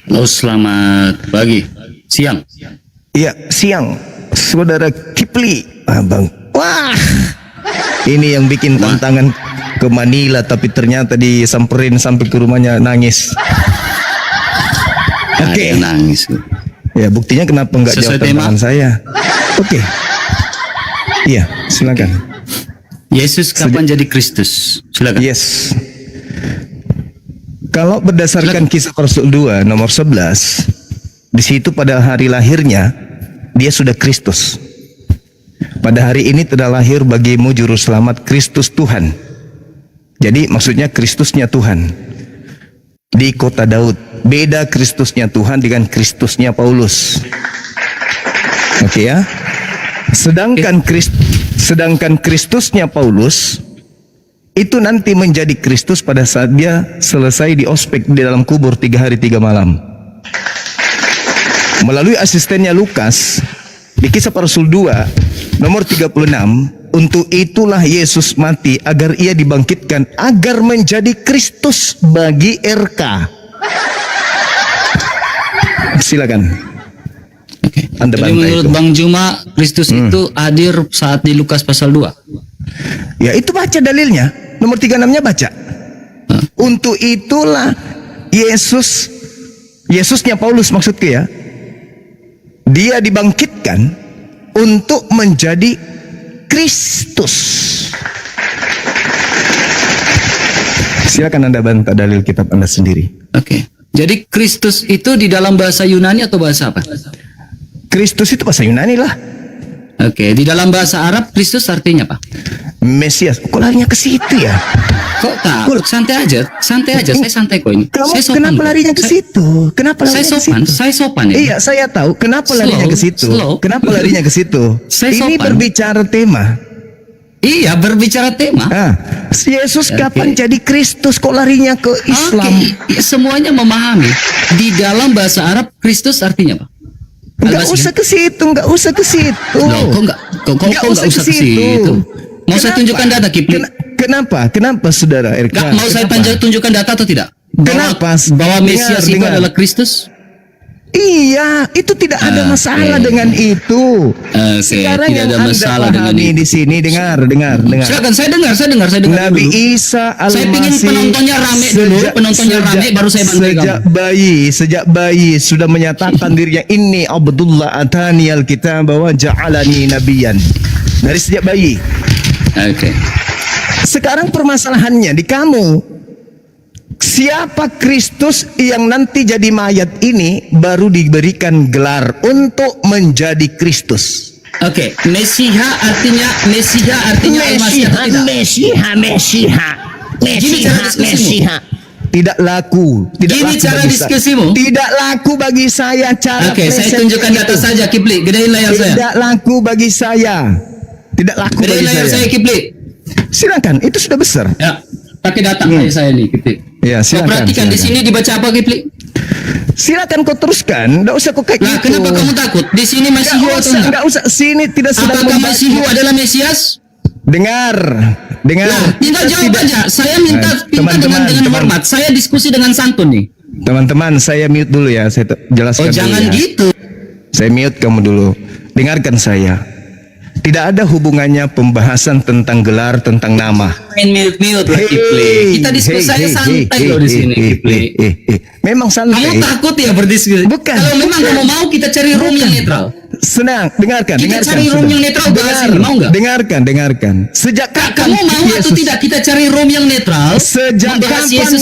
Halo, selamat pagi. Siang. Iya, siang. Saudara Kipli. Abang. Wah. Ini yang bikin tantangan ke Manila, tapi ternyata disamperin sampai ke rumahnya nangis. Oke. Nangis. Ya, buktinya kenapa nggak jawab tantangan saya. Oke. Iya, silakan. Yesus kapan jadi Kristus? Silakan. Yes. Kalau berdasarkan Kisah Rasul 2 nomor 11, di situ pada hari lahirnya dia sudah Kristus. Pada hari ini telah lahir bagimu juru selamat Kristus Tuhan. Jadi maksudnya Kristusnya Tuhan di kota Daud. Beda Kristusnya Tuhan dengan Kristusnya Paulus. Oke ya. Sedangkan Kristusnya Paulus itu nanti menjadi Kristus pada saat dia selesai di ospek di dalam kubur 3 hari 3 malam. Melalui asistennya Lukas di Kisah Para Rasul 2 nomor 36, untuk itulah Yesus mati agar ia dibangkitkan agar menjadi Kristus bagi RK. Silakan. Oke. Anda Jadi menurut itu. Bang Juma, Kristus itu hadir saat di Lukas pasal 2. Ya, itu baca dalilnya. Nomor 36-nya baca. Untuk itulah Yesusnya Paulus maksudku ya. Dia dibangkitkan untuk menjadi Kristus. Silakan Anda bantah dalil kitab Anda sendiri. Oke. Jadi Kristus itu di dalam bahasa Yunani atau bahasa apa? Kristus itu bahasa Yunani lah. Oke. Di dalam bahasa Arab Kristus artinya apa? Mesias. Kok larinya ke situ ya? Kok takut? Santai aja. Santai aja. Saya santai kok ini. Kamu Saya sopan kenapa kok. larinya ke situ? Kenapa Saya larinya ke sopan. situ? Saya sopan ya. Iya, saya tahu. Kenapa larinya ke situ? Kenapa larinya ke situ? Saya Ini sopan. berbicara tema. Iya, berbicara tema. Yesus Oke. kapan jadi Kristus? Kok larinya ke Islam? Oke, semuanya memahami. Di dalam bahasa Arab Kristus artinya apa? Enggak Al-Masih, usah ke situ, enggak usah ke situ. Loh, kok enggak usah ke situ? Mau saya tunjukkan data, Kipli? Kenapa saudara RK? Enggak, mau saya Kenapa? tunjukkan data atau tidak? Kenapa? Bahwa Mesias itu Dengar. adalah Kristus? Iya, itu tidak ada masalah dengan itu. Sekarang tidak yang ada Anda masalah dengan pahami itu. di sini, dengar. Silakan, saya dengar Nabi dulu. Isa Saya pingin Al-Masih penontonnya rame dulu, rame baru saya bantu sejak bayi sudah menyatakan dirinya ini Abdullah atani al-kitab wa ja'alani nabiyan. Dari sejak bayi. Oke. Sekarang permasalahannya di kamu. Siapa Kristus yang nanti jadi mayat ini baru diberikan gelar untuk menjadi Kristus. Oke, Mesiha artinya Al-Masih atau tidak? Mesiha. Tidak laku. Gini cara diskusimu? Tidak laku bagi saya cara. Oke, saya tunjukkan data saja, Kipli. Gedein layar saya. Tidak laku bagi saya. Tidak laku Gedein bagi layar saya, saya. Kipli. Silakan, itu sudah besar. Ya, pakai data saya nih, Kipli. Ya, Kau silakan. perhatikan di sini dibaca apa, Kipli? Silakan kau teruskan. Enggak usah kau kayak Lah, gitu. kenapa kamu takut? Di sini Mesihu atau enggak? Enggak usah. Sini tidak sedang Apakah membahas. Mesihu adalah Mesias? Dengar. Lah, tinggal jawab aja. Saya minta dengan hormat. Saya diskusi dengan santun nih. Teman-teman, saya mute dulu ya. Saya jelaskan Oh, dulu jangan ya. gitu. Saya mute kamu dulu. Dengarkan saya. Tidak ada hubungannya pembahasan tentang gelar, tentang nama. Main mute lah, Kipli. Kita diskusi saya santai loh di sini, Kipli. Memang santai. Kamu takut ya berdiskusi? Bukan. Kalau memang kamu mau, kita cari room yang netral. Senang, dengarkan. Kita dengarkan, cari room sudah. yang netral, bahas ini, mau nggak? Dengarkan. Sejak kapan Kamu mau atau tidak kita cari room yang netral? Sejak membahas kapan Yesus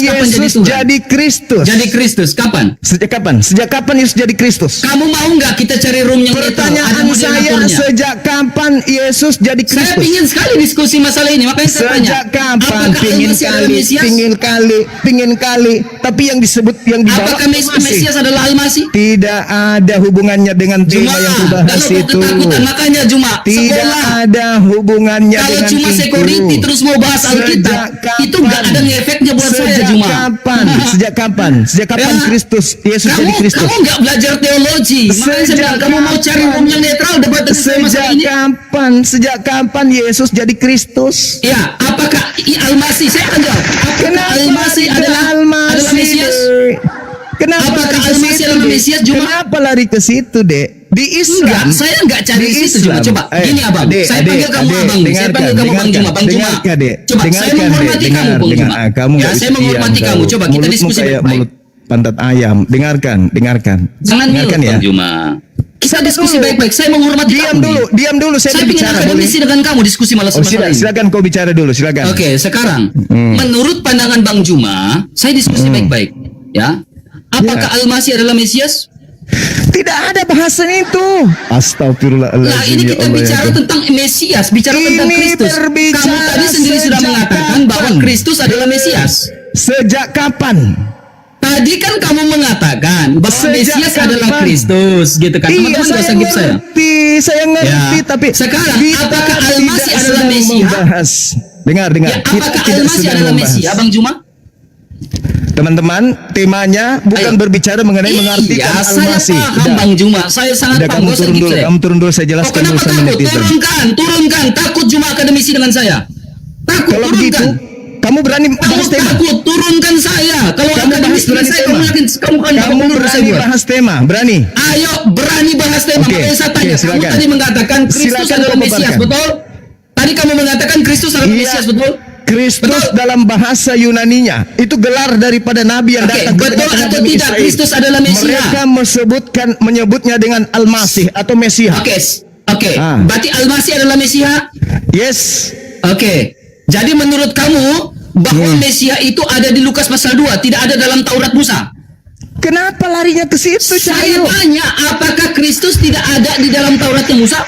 Tuhan? jadi Kristus? Jadi Kristus kapan? Sejak kapan? Sejak kapan Yesus jadi Kristus? Kamu mau nggak kita cari room yang netral? Ada Pertanyaan saya, moderatornya. sejak kapan Yesus jadi Saya Kristus? pingin sekali diskusi masalah ini, makanya saya tanya. Sejak kapan? Apakah Al-Masih adalah Mesias? Pingin kali. Tapi yang disebut, yang dibawa Apakah Mesias adalah Al-Masih? tidak ada hubungannya dengan tema yang dibahas kalau kau itu. ketakutan, makanya Juma, Tidak sekolah. ada hubungannya Kalau dengan cuma itu. security terus mau bahas Alkitab, itu nggak ada ngefeknya buat saya, Juma. Sejak kapan Ya. Kristus, Yesus Kamu, jadi Kristus? kamu nggak belajar teologi. Makanya saya bilang, kamu mau cari room yang netral debat dengan saya masalah ini? Sejak kapan Yesus jadi Kristus? Ya, apakah Al-Masih? Saya akan jawab. Apakah Kenapa Al-Masih tidak adalah Al-Masih? Mesias? Kenapa Apakah lari ke Al-Masih situ, adalah Dek? Mesias, Juma? Kenapa lari ke situ, Dek? Di Islam. Enggak, saya enggak cari Di situ, Juma. Islam. Coba, gini Abang. Saya panggil kamu Abang. Saya panggil kamu Bang Juma. Bang Juma. Dengarkan, Dek. Coba, saya Dengarkan, menghormati Dek. kamu, Bang Dengar. Juma. Kamu Ya, nggak saya bisa menghormati diam, kamu. kau. Coba kita Mulutmu diskusi kayak baik-baik. mulut pantat ayam. Dengarkan. Jangan Dengarkan mute, ya. Bang Juma. Kita Sabar diskusi dulu. baik-baik. Saya menghormati Diam kamu. dulu, nih. diam dulu. Saya Saya ingin bicara, boleh? akademisi dengan kamu diskusi malah Oh, silakan kau bicara dulu, silakan. Oke, sekarang menurut pandangan Bang Juma, saya diskusi baik-baik, ya. Apakah Ya. Al-Masih adalah Mesias? Tidak ada bahasan itu. Astagfirullahaladzim. Nah, ini ya kita Allah, bicara ya Tuhan. tentang Mesias, bicara tentang Ini Kristus. Kamu berbicara tadi sendiri sudah sejak mengatakan bahwa kapan? Kristus adalah Mesias. Sejak kapan? Tadi kan kamu mengatakan bahwa Sejak Mesias kapan? adalah Kristus, gitu kan? Teman-teman Iya, gak usah give saya. saya ngerti, Ya. tapi Sekarang, kita apakah tidak Al-Masih adalah sedang Mesias? membahas. Dengar. Ya, Kita apakah tidak Al-Masih sedang adalah membahas. Mesias, Bang Juma? Teman-teman, temanya bukan Ayo. berbicara mengenai Iya, mengartikan saya Al-Masih. paham Udah. Bang Juma. Saya sangat Udah, paham. kamu Gak usah turun give dulu. saya. Kamu turun dulu, saya Oh, jelaskan kenapa dulu sama takut? netizen. Turunkan. Takut Juma akademisi dengan saya. Takut, Kalau turunkan. begitu, kamu berani Kamu bahas tema. takut, turunkan saya. Kalau Kamu akademisi bahas dengan berani saya, tema. kamu yakin kamu kan Kamu menurut saya berani buat. bahas tema, berani. Ayo, berani bahas tema. Oke, Makanya saya oke, tanya, kamu silakan. tadi mengatakan Kristus Silakan adalah kau Mesias, paparkan. betul? Tadi kamu mengatakan Kristus adalah Iya. Mesias, betul? Kristus Betul. dalam bahasa Yunaninya itu gelar daripada nabi yang Oke, datang ke betul tengah-tengah atau Bani tidak Israel. Kristus adalah Mesias? Mereka menyebutnya dengan Al-Masih atau Mesias. Oke. Ah. Berarti Al-Masih adalah Mesias? Yes. Oke. Jadi menurut kamu bahwa Mesias itu ada di Lukas pasal 2, tidak ada dalam Taurat Musa? Kenapa larinya ke situ, Saya Cahyo? tanya, apakah Kristus tidak ada di dalam Tauratnya Musa?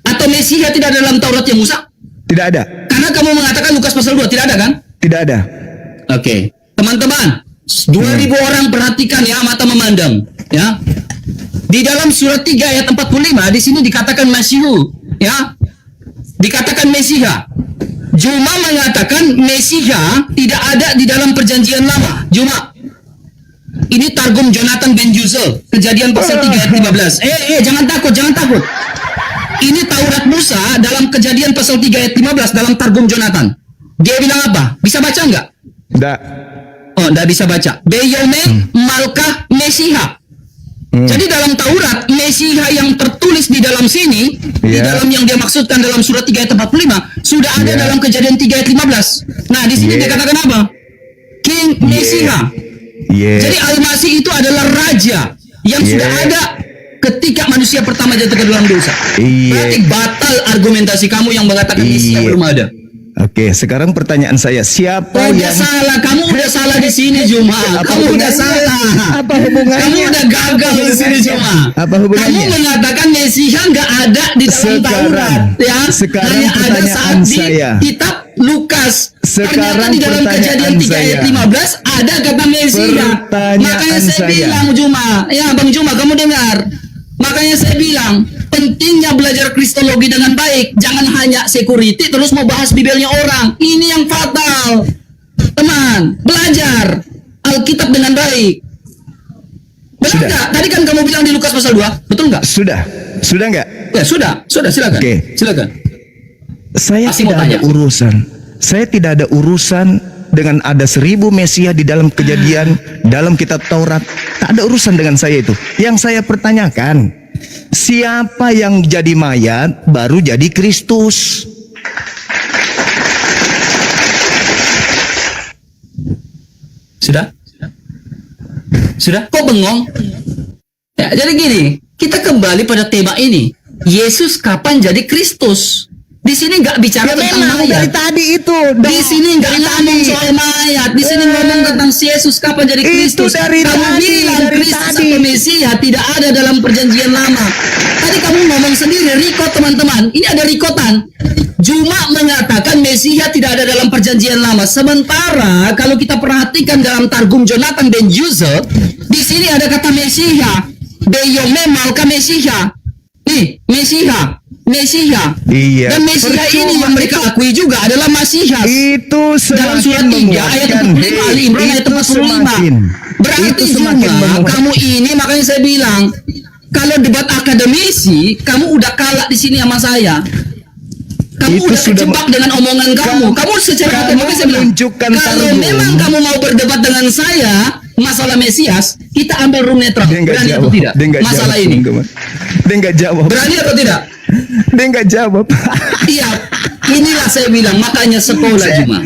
Atau Mesias tidak ada dalam Tauratnya Musa? Tidak ada. Karena kamu mengatakan Lukas pasal 2, tidak ada kan? Tidak ada. Oke. Teman-teman, 2000 orang perhatikan ya, mata memandang. Ya. Di dalam surat 3 ayat 45, di sini dikatakan Masihu. Ya. Dikatakan Mesias. Juma mengatakan Mesias tidak ada di dalam perjanjian lama. Juma. Ini Targum Jonathan Ben Juzel, Kejadian pasal 3 ayat 15. Jangan takut. Ini Taurat Musa dalam Kejadian pasal 3 ayat 15 dalam Targum Jonathan. Dia bilang apa? Bisa baca nggak? Tidak. Oh, nggak bisa baca. Beyome Malkah Mesiha. Jadi dalam Taurat, Mesiha yang tertulis di dalam sini, di Ya. dalam yang dia maksudkan dalam surat 3 ayat 45, sudah ada Ya. dalam Kejadian 3 ayat 15. Nah, di sini Ya. dia katakan apa? King Mesiha. Yes. Jadi Al-Masih itu adalah raja yang Yeah. sudah ada ketika manusia pertama jatuh ke dalam dosa. Iya. Berarti batal argumentasi kamu yang mengatakan Mesias Iya. belum ada. Oke, sekarang pertanyaan saya, siapa Udah yang salah, kamu udah salah di sini Juma. Apa Kamu udah hubungannya? salah. Apa hubungannya? Kamu udah gagal di sini Juma. Apa hubungannya? Kamu mengatakan Mesias nggak ada di dalam Sekarang- Taurat, ya. sekarang Hanya ada pertanyaan saat di saya. kitab Lukas. Sekarang Ternyata di dalam pertanyaan Kejadian 3 ayat saya. 15 ada kata Mesias. Pertanyaan Makanya saya saya. bilang Juma, ya Bang Juma, kamu dengar. Makanya saya bilang pentingnya belajar kristologi dengan baik. Jangan hanya security terus mau bahas bibelnya orang. Ini yang fatal. Teman, belajar Alkitab dengan baik. Benar Sudah. nggak? Tadi kan kamu bilang di Lukas pasal 2, betul nggak? sudah nggak? Ya sudah, silakan. Oke. Silakan. Saya Masih mau tidak ada tanya. urusan. Saya tidak ada urusan dengan ada 1000 Mesias di dalam Kejadian, dalam kitab Taurat. Tak ada urusan dengan saya itu. Yang saya pertanyakan, siapa yang jadi mayat baru jadi Kristus? Sudah? Sudah? Kok bengong? Ya, jadi gini, kita kembali pada tema ini. Yesus kapan jadi Kristus? Di sini nggak bicara tentang mayat. tadi itu. Di sini nggak ngomong soal mayat. Di sini ngomong tentang Yesus kapan jadi Itu Kristus. dari Kamu tadi, bilang dari Kristus tadi. atau Mesias tidak ada dalam perjanjian lama. Tadi kamu ngomong sendiri, record teman-teman. Ini ada rekotan. Juma mengatakan Mesias tidak ada dalam perjanjian lama. Sementara kalau kita perhatikan dalam Targum Jonathan Ben Juzel, di sini ada kata Mesias. Beyome Malka Mesias. Nih, Mesias. Iya. Dan Mesias ini yang mereka akui juga adalah Masias. Itu Dalam surat 3 ayat 45 Ali Imran ayat 45. Berarti Juma, kamu ini makanya saya bilang kalau debat akademisi kamu udah kalah di sini sama saya. Kamu Itu udah sudah terjebak dengan omongan kamu. Kamu secara kamu otomatis saya bilang, menunjukkan kalau tanggung. memang kamu mau berdebat dengan saya masalah Mesias, kita ambil room netral. Dia nggak Berani jawab. atau tidak? Dia nggak Masalah jawab, ini. teman-teman. Dia nggak jawab. Berani atau tidak? Dia nggak jawab. Iya, inilah saya bilang, makanya sekolah Saya- Juma.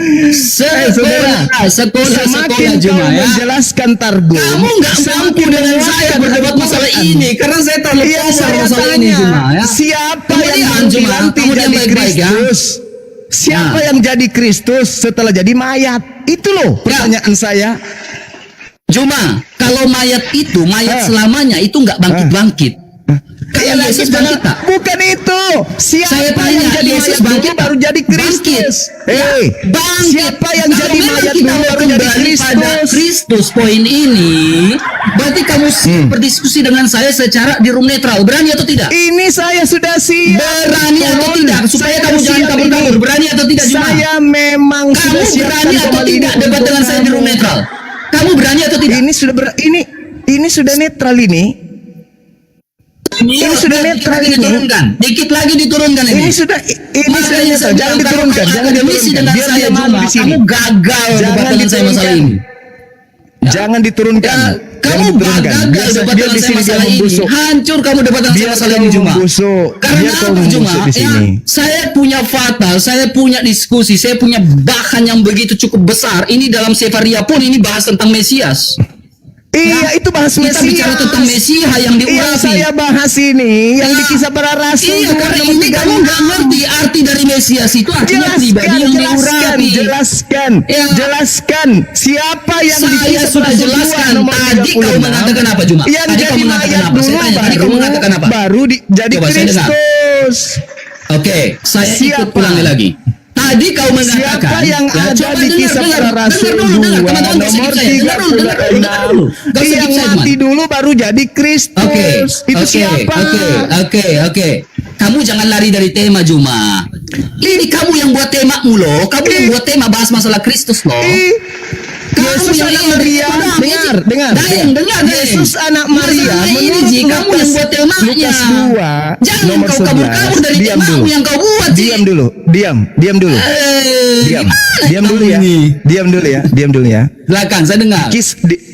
saudara, Sekolah semakin Juma kau ya. menjelaskan Targum, Kamu nggak mampu dengan saya berdebat masalah ini, karena saya terlalu Iya, power saya masalah tanya, ini Juma ya. siapa Kemudian, yang Juma, dilantik kamu jadi diam baik-baik, ya. Kristus? Siapa Nah. yang jadi Kristus setelah jadi mayat? Itu loh pertanyaan saya. Juma, kalau mayat Ah. selamanya itu nggak bangkit-bangkit. Kayak Yesus bangkit tak? Bukan itu. Siapa Saya tanya, yang jadi Yesus mayat bangkit dulu baru jadi Kristus? Bangkit. Hei, Bangkit. siapa yang Kalau jadi memang mayat kita dulu mau baru jadi kembali pada Kristus? Kristus poin ini, berarti kamu siap berdiskusi dengan saya secara di room netral. Berani atau tidak? Ini saya sudah siap. Berani atau Betul. tidak? Supaya Saya kamu jangan siap kabur-kabur. ini. Berani atau tidak, Juma? Saya memang Kamu sudah siapkan berani atau kembali tidak ini debat untuk dengan saya di room kamu. netral? Kamu berani atau tidak? Ini sudah ini sudah netral ini. Ini sudah netral ini. diturunkan. Dikit lagi diturunkan ini. Ini sudah Makanya netral. saya Jangan bilang, diturunkan, kalau jangan akademisi diturunkan. dengan Biar saya dia Juma, malu di sini. kamu gagal Jangan debat dengan saya masalah diturunkan. ini. Jangan diturunkan. Ya, Jangan kamu diturunkan. gagal Biar debat dia dengan di saya sini dia masalah ini. membusuk. Hancur kamu debat dengan saya Biar masalah kau ini Juma. membusuk. Karena Biar kau apa Juma? membusuk di sini. Saya punya fakta, saya punya diskusi, saya punya bahan yang begitu cukup besar. Ini dalam Sefaria pun ini bahas tentang Mesias. Iya, itu bahas Kita Mesias. bicara tentang Mesias yang Iya, diurapi. saya bahas ini yang Ya. di Kisah Para Rasul. Iya, karena nomor ini 36. kamu nggak ngerti arti dari Mesias itu artinya pribadi yang diurapi. jelaskan, Ya. jelaskan. Siapa yang di Saya Kisah sudah Para Rasul jelaskan. 2 nomor Tadi kau 36? mengatakan apa Juma? Yang Tadi kau jadi mengatakan mayat apa? dulu Saya tanya, tadi kau mengatakan apa? baru jadi Coba saya dengar. Kristus. Oke, saya ikut Siapa? ulangi lagi. Tadi kau mengatakan Siapa yang ada coba di dengar, Kisah dengar, Para Rasul dengar dulu, dengar. 2 Teman-teman gak usah nomor skip saya. Dengar dulu, dengar dulu, dengar dulu. 36? Gak usah Yang skip saya, mati teman. dulu baru jadi Kristus. Oke, Itu oke, siapa? Oke. Kamu jangan lari dari tema Juma. Ini kamu yang buat temamu loh. Kamu yang buat tema bahas masalah Kristus loh. Ih, Kamu Yesus yang anak ingin Maria, dengar. Dengar. Yesus anak Maria, Masalah ini menurut Ji, kamu yang buat temanya. Lukas 2 Jangan nomor kau kabur-kabur 11. dari Diam temamu dulu. yang kau buat Ji. Diam dulu. Diam dulu. Diam. Gimana Diam kamu dulu ya. ini? Diam dulu ya. Diam dulu ya. Silakan, saya dengar.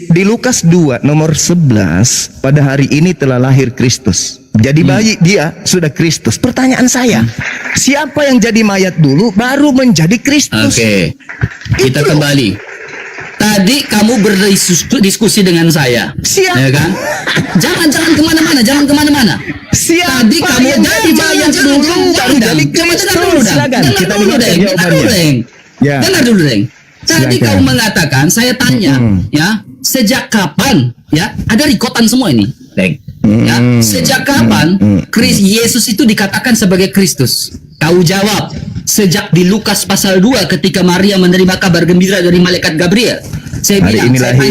Di Lukas 2 nomor 11, pada hari ini telah lahir Kristus. Jadi bayi dia sudah Kristus. Pertanyaan saya, siapa yang jadi mayat dulu baru menjadi Kristus? Oke, kita Itu. kembali. Tadi kamu berdiskusi dengan saya, Siapa? ya kan? Jangan kemana-mana. Siapa Tadi kamu yang jadi mayat dulu baru jadi Coba dengar Kristus? dulu, Dang. Silakan, Dengar kita dulu, dengar Deng. Dengar jawabannya. dulu, Deng. Ya. Dengar dulu, Deng. Tadi Silakan. kamu mengatakan, saya tanya, ya, sejak kapan, ya, ada rekotan semua ini, Deng. Ya, sejak kapan Yesus itu dikatakan sebagai Kristus? Kau jawab, sejak di Lukas pasal 2 ketika Maria menerima kabar gembira dari malaikat Gabriel. Saya Hari bilang, ini saya lahir.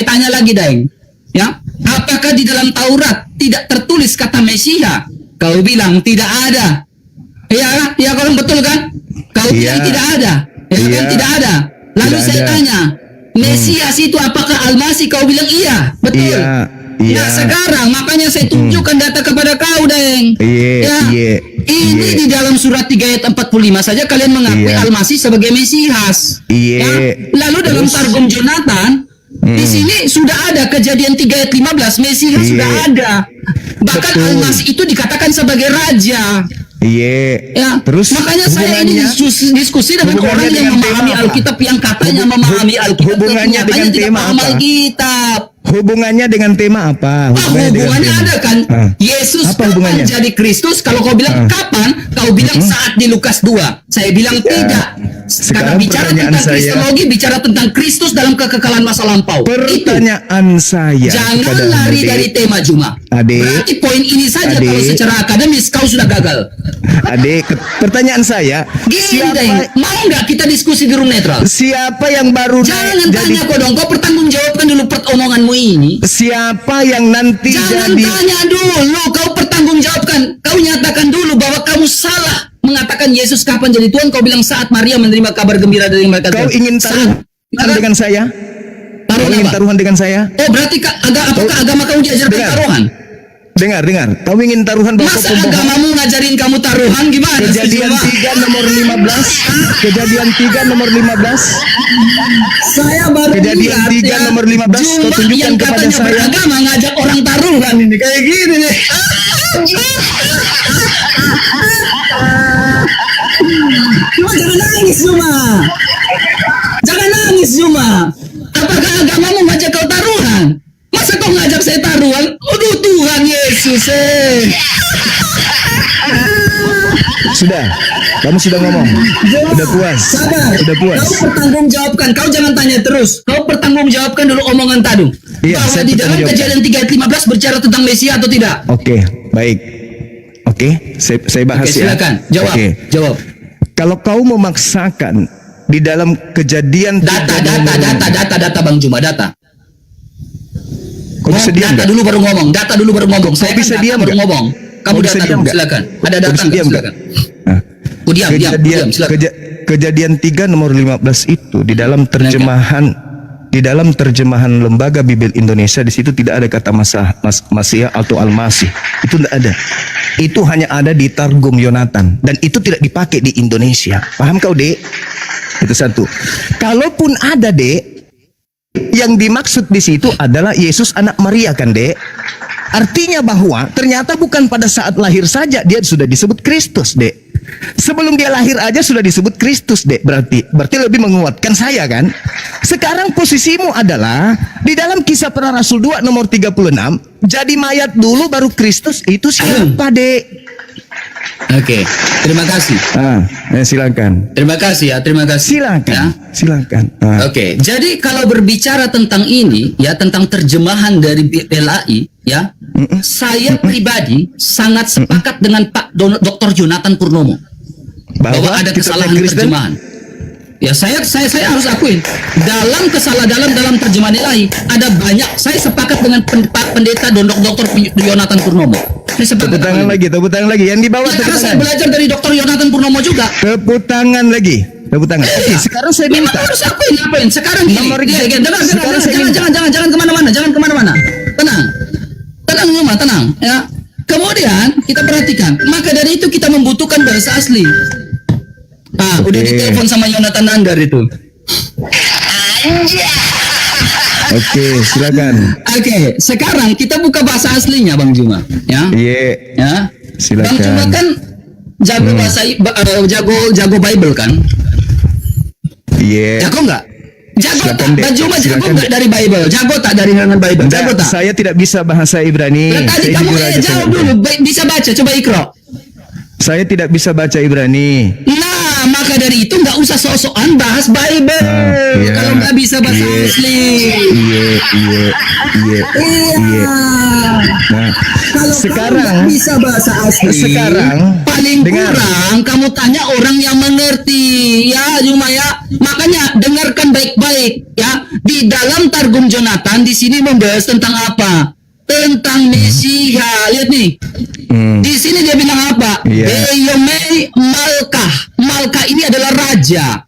tanya lagi, Deng. Ya, apakah di dalam Taurat tidak tertulis kata Mesia? Kau bilang tidak ada. Ya, kau betul kan? Kau Iya. bilang tidak ada. Ya kan, Iya. tidak ada. Lalu Tidak saya ada. tanya, Mesias itu apakah Al-Masih? Kau bilang iya, betul. Iya. Nah sekarang makanya saya tunjukkan data kepada kau, Deng. Iya, iya, Ini iya. di dalam surat 3 ayat 45 saja kalian mengakui Iya. Al-Masih sebagai Mesias. Iya. Lalu dalam Terus? Targum Jonathan di sini sudah ada Kejadian 3 ayat 15 Mesias Iya. sudah ada. Bahkan Betul. Al-Masih itu dikatakan sebagai raja. Iya. Ya, Terus makanya saya ini diskusi dengan hubungannya orang yang dengan memahami tema apa? Alkitab yang katanya memahami Alkitab, hubungannya tapi dengan nyatanya tidak tema paham apa? Alkitab. Hubungannya dengan tema apa? Hubungannya dengan tema? ada kan? Ah. Yesus Apa kapan hubungannya? jadi Kristus? Kalau kau bilang kapan, kau bilang saat di Lukas 2. Saya bilang tidak. Karena Sekarang bicara pertanyaan tentang saya. Kristologi, bicara tentang Kristus dalam kekekalan masa lampau. Itu. Pertanyaan saya Jangan kepada lari Ade. dari tema Juma. Ade. Berarti poin ini saja Ade. kalau secara akademis kau sudah gagal. Adik, pertanyaan saya, Gini, Deng. Mau nggak kita diskusi di room netral? siapa yang baru Jangan jadi tanya kau dong, kau pertanggungjawabkan dulu omonganmu ini. siapa yang nanti Jangan jadi tanya dulu, kau pertanggungjawabkan. Kau nyatakan dulu bahwa kamu salah mengatakan Yesus kapan jadi Tuhan. Kau bilang saat Maria menerima kabar gembira dari malaikat. kau ingin taruhan dengan saya? Kau taruhan ingin apa? taruhan dengan saya? Oh berarti apakah agama kamu diajarkan Dengar. taruhan? Dengar. Kau ingin taruhan bahwa Masa kau pembohong? agamamu ngajarin kamu taruhan gimana? Kejadian Cuma 3 nomor 15. Kejadian 3 nomor 15. saya baru Kejadian lihat 3 nomor 15, kau Juma tunjukkan yang kepada katanya saya. beragama ngajak orang taruhan ini kayak gini nih. Cuma jangan nangis Juma. Jangan nangis Juma. Apakah agamamu ngajak kau taruhan? Masa kau ngajak saya taruhan? Aduh Tuhan Yesus Sudah. Kamu sudah ngomong. Udah puas. Sabar. Udah puas. Kau pertanggungjawabkan. Kau jangan tanya terus. Kau pertanggungjawabkan dulu omongan tadi. Iya, Bahwa saya di dalam pertanggungjawabkan. Kejadian 3 ayat 15 berbicara tentang Mesia atau tidak? Oke, baik. Oke, saya bahas Oke, ya. silakan. Jawab. Oke. Jawab. Kalau kau memaksakan di dalam kejadian Data Bang Juma, data. Kau bisa diam Data nggak? dulu baru ngomong. Data dulu baru ngomong. Kau Saya bisa kan diam data baru nggak? ngomong. Kamu Kau bisa data diam dulu, nggak? silakan. Ada Kau data bisa nggak? diam nggak? Silakan. Nah, Ku diam, silakan. kejadian 3 nomor 15 itu di dalam terjemahan Lembaga Bibel Indonesia, di situ tidak ada kata Masiah atau Al-Masih. Itu tidak ada. Itu hanya ada di Targum Yonatan dan itu tidak dipakai di Indonesia. Paham kau, Dek? Itu satu. Kalaupun ada, Dek, yang dimaksud di situ adalah Yesus anak Maria kan, Dek? Artinya bahwa ternyata bukan pada saat lahir saja dia sudah disebut Kristus, Dek. Sebelum dia lahir aja sudah disebut Kristus, Dek. Berarti lebih menguatkan saya kan? Sekarang posisimu adalah di dalam Kisah Para Rasul 2 nomor 36, jadi mayat dulu baru Kristus. Itu siapa, Dek? Oke. Terima kasih. Silakan. Terima kasih ya, terima kasih. Ya. Silakan. Oke, jadi kalau berbicara tentang ini, ya tentang terjemahan dari BPLAI, ya, saya pribadi sangat sepakat dengan Pak Dr. Jonathan Purnomo bahwa ada kita kesalahan Kristen? terjemahan. Ya saya harus akuin dalam terjemahan ilahi ada banyak. Saya sepakat dengan Pak Pendeta Dr. Jonathan Purnomo. Saya sepakat. Tepuk tangan lagi. Yang di bawah Ya, tepuk karena saya tangan. belajar dari Dr. Jonathan Purnomo juga. Tepuk tangan lagi. Tepuk tangan. Oke, Iya. sekarang saya Memang minta. harus ngapain? Sekarang gini. Nomor- Dengar, sekarang saya minta. jangan kemana-mana. Tenang Numa, tenang. Ya. Kemudian kita perhatikan. Maka dari itu kita membutuhkan bahasa asli. Udah Oke. ditelepon sama Yonatan Nandar itu. Oke, silakan. Oke, sekarang kita buka bahasa aslinya Bang Juma. Ya. Iya. Ya. Silakan. Bang Juma kan jago jago Bible kan? Iya. Jago nggak? Jago Silakan, tak? Dek. Bang Juma jago Silakan, nggak Dek. dari Bible? Jago tak dari dengan Bible? Jago tak? Saya tidak bisa bahasa Ibrani. Nah, tadi Saya kamu jujur aja, jawab saya- dulu. Bisa baca, coba ikro. Saya tidak bisa baca Ibrani. Nah, maka dari itu nggak usah sok-sokan bahas Bible. Iya. Kalau nggak bisa bahasa Iya. asli. Iya. Nah, Kalau sekarang kamu nggak bisa bahasa asli, sekarang, paling dengar. kurang kamu tanya orang yang mengerti, ya Juma ya. Makanya dengarkan baik-baik, ya. Di dalam Targum Jonathan di sini membahas tentang apa? Tentang Mesia. Lihat nih. Di sini dia bilang apa? Iya. Beyomei Malkah. Malkah ini adalah raja.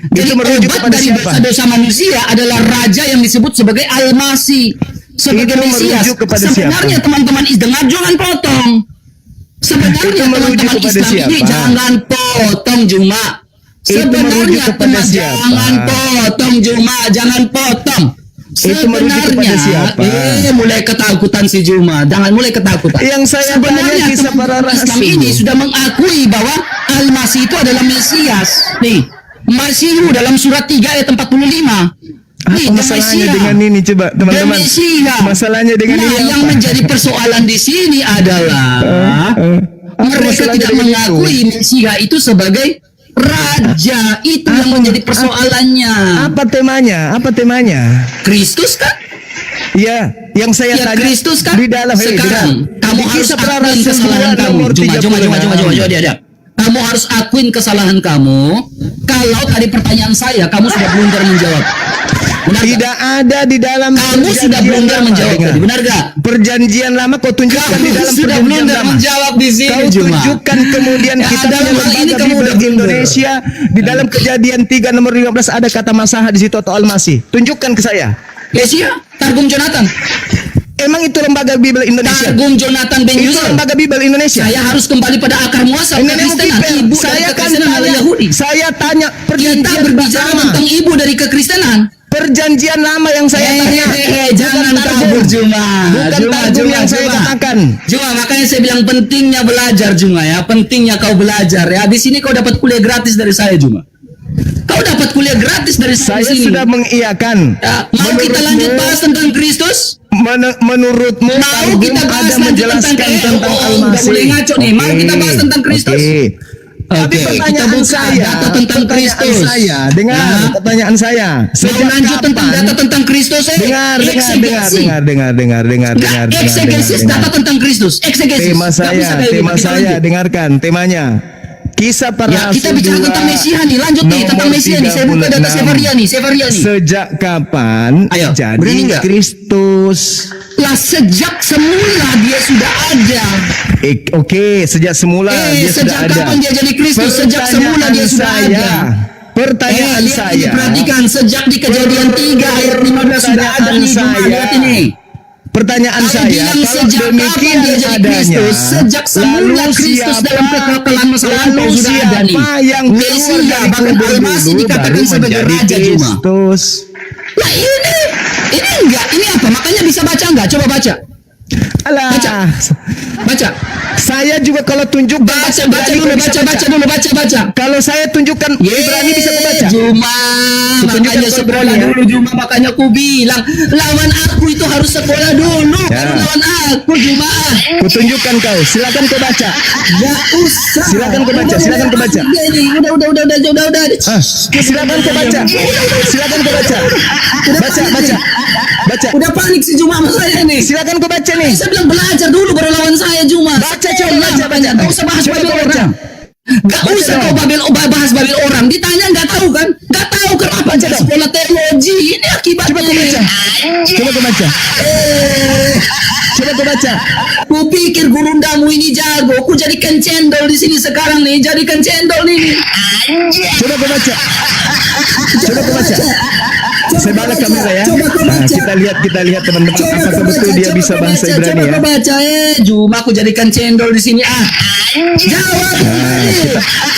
Jadi Itu merujuk obat kepada dari siapa? dosa manusia adalah raja yang disebut sebagai Al-Masih, sebagai Itu Mesias. merujuk kepada Sebenarnya siapa? teman-teman dengar, jangan potong. Sebenarnya Itu merujuk teman-teman kepada Islam ini siapa? jangan potong Juma. Itu merujuk Sebenarnya kepada teman siapa? jangan potong Juma, jangan potong. Itu merujuk kepada siapa? Mulai ketakutan si Juma. Jangan mulai ketakutan. Yang saya Sebenarnya tanya Kisah Para teman-teman Islam Rasul. ini sudah mengakui bahwa Al-Masih itu adalah Mesias. Nih, Masihu dalam surat 3 ayat 45. Nih, Apa masalahnya Mesias. dengan ini, coba teman-teman? The Messiah. Masalahnya dengan Nah, ini yang apa? menjadi persoalan di sini adalah Apa mereka masalahnya tidak dengan itu? mengakui Mesias itu sebagai raja. Itu yang menjadi persoalannya. Apa temanya? Apa temanya? Kristus kan? Ya, yang saya Ya tanya Kristus kan? di dalam Sekarang kamu di harus Kisah Para akuin Rasul kesalahan 2 kamu. nomor Cuma 36. dia. Kamu harus akuin kesalahan kamu. Kalau tadi pertanyaan saya kamu sudah blunder menjawab. Benar gak? Tidak ada di dalam Kamu sudah perjanjian blunder lama, menjawab dengar. tadi. Benar gak? Perjanjian lama kau tunjukkan di Kamu dalam sudah perjanjian blunder lama. menjawab di sini Kau Juma. tunjukkan kemudian Ya, kitab dalam hal ini kamu udah blunder. Indonesia di dalam Kejadian 3 nomor 15 ada kata Masaha di situ atau Al-Masih. Tunjukkan ke saya. Mesia, Targum Jonathan. Emang itu lembaga Bible Indonesia? Targum Jonathan Ben Itu Yusuf. lembaga Bible Indonesia. Saya harus kembali pada akar muasal Nenek kekristenan. Kiper, Ibu saya dari kan kekristenan adalah Yahudi. saya tanya Kita perjanjian berbicara lama. tentang ibu dari kekristenan. Perjanjian lama yang saya tanya. Jangan Bukan kabur Juma. Bukan targum yang saya katakan. Juma, makanya saya bilang pentingnya belajar Juma ya. Pentingnya kau belajar ya. Di sini kau dapat kuliah gratis dari saya Juma. Kau dapat kuliah gratis dari Saya di sini. sudah mengiyakan. Ya, mau kita lanjut bahas tentang Kristus? Menurutmu Mau targum kita bahas ada lanjut menjelaskan tentang Nggak Al-Masih. boleh ngaco nih. Mari kita bahas tentang Kristus. Tapi Oke, kita pertanyaan buka saya data tentang Kristus. Dengar Ya. pertanyaan saya. Mau lanjut tentang data tentang Kristus? Dengar. Eksegesis data tentang Kristus. Eksegesis. Tema Nggak bisa kayak tema gitu. Kita saya, lanjut. dengarkan temanya. Kisah para Ya, kita Rasul bicara 2, tentang Mesia nih. Lanjut nih tentang nomor Mesia nih. Saya buka data 36. Sefaria nih. Sejak kapan Ayo, jadi berani nggak? Kristus? Lah sejak semula dia sudah ada. Oke, sejak semula dia sudah Sejak ada. kapan dia jadi Kristus? Sejak semula dia sudah ada. Pertanyaan lihat saya. ini, perhatikan sejak di Kejadian 3 ayat 15 sudah ada nih. Juma, lihat ini. Pertanyaan Kalau saya, bilang kalau sejak kapan demikian dia jadi adanya, Kristus? Sejak semula Kristus dalam kekekalan masa lampau sudah ada nih. yang keluar Mesia, dari bahkan kubur Al-Masih dulu dikatakan baru sebagai menjadi Raja Juma. Kristus? Nah ini enggak, ini apa? Makanya bisa baca enggak? Coba baca. Alah, Baca. saya juga kalau tunjuk Baca dulu. Kalau saya tunjukkan Ibrani bisa kubaca. Juma, Kutunjukkan makanya ke sekolah Ibrani, ya. dulu Juma, makanya ku bilang lawan aku itu harus sekolah dulu, Ya. baru lawan aku Juma. Kutunjukkan kau, silakan kau baca. Gak usah. Silakan kau baca, silakan kau baca. Udah. Silakan kau baca. Silakan kau baca. Baca. Udah panik si Juma sama saya nih. Silakan kau baca nih. Saya bilang belajar dulu baru lawan saya Juma. Baca, coba baca. Gak usah bahas Coba Babel kau baca. orang. Gak Baca usah dong. kau bahas Babel orang. Ditanya gak tahu kan? Gak tahu kenapa Baca nggak dong. sekolah teologi. Ini akibatnya. Coba kau baca. Coba kau baca. Coba kau baca. Ku pikir gurundamu ini jago. Ku jadikan cendol di sini sekarang nih. Jadikan cendol nih. Coba kau baca. Coba kau baca. Saya balik kamera ya. Nah, kita lihat teman-teman apakah betul dia bisa bahasa Ibrani Coba ya. kau baca Juma aku jadikan cendol di sini. Jawab.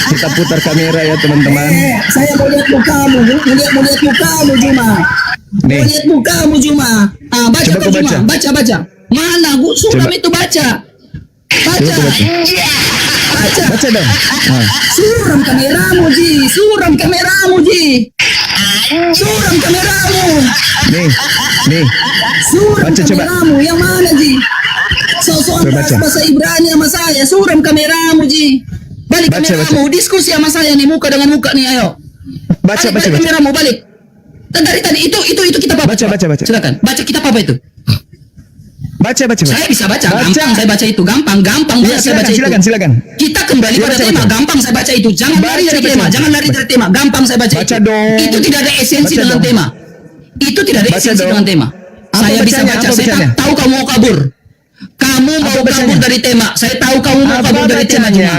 Kita putar kamera ya teman-teman. Saya mau lihat mukamu. Mau lihat mukamu Juma. Nih. Mau lihat mukamu Juma. Baca Coba tuh kau Juma. Baca. Mana? Suram Coba. itu baca. Coba kau baca. Baca dong. Nah. Suram kameramu Ji. Suram kameramu. Nih. Suram Baca, coba. kameramu. Yang mana Ji? Soal Coba baca. bahasa Ibrani sama saya. Suram kameramu Ji. Balik Baca, kameramu. Diskusi sama saya nih, muka dengan muka nih, ayo. Baca. Balik kameramu, balik. Dari tadi itu kita apa? Baca. Silakan. Baca kitab apa itu? Baca. Saya bisa baca. Baca. Gampang saya baca itu. Gampang Iya, saya baca itu. silakan. Kita kembali Ya, pada baca, tema. baca. Gampang saya baca itu. Jangan lari dari Baca. tema. Jangan lari dari tema. Gampang saya baca Baca itu. dong. Itu tidak ada esensi Baca dengan dong. tema. Itu tidak ada Baca esensi dong. dengan tema. Apa Saya bisa bacanya? baca. Apa Saya bacanya? tahu kamu mau kabur. Kamu mau Apa kabur bacanya? dari tema. Saya tahu kamu mau kabur dari tema Juma.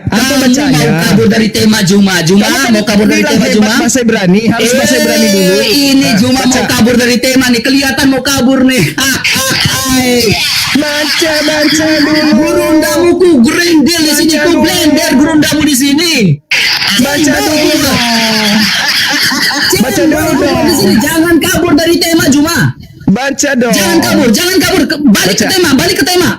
Apa Kamu bacanya? mau kabur dari tema Juma. Juma Kamu kan mau kabur dari bilang tema hebat Juma. bahasa Ibrani, harus bahasa Ibrani dulu. Ini Nah, Juma baca. mau kabur dari tema nih. Kelihatan mau kabur nih. Baca dulu. Gurundamu ku grendel di sini, ku blender gurundamu di sini. Baca dulu dong. Baca dulu dong. Di sini jangan kabur dari tema Juma. Baca dong. Jangan kabur. Balik ke tema.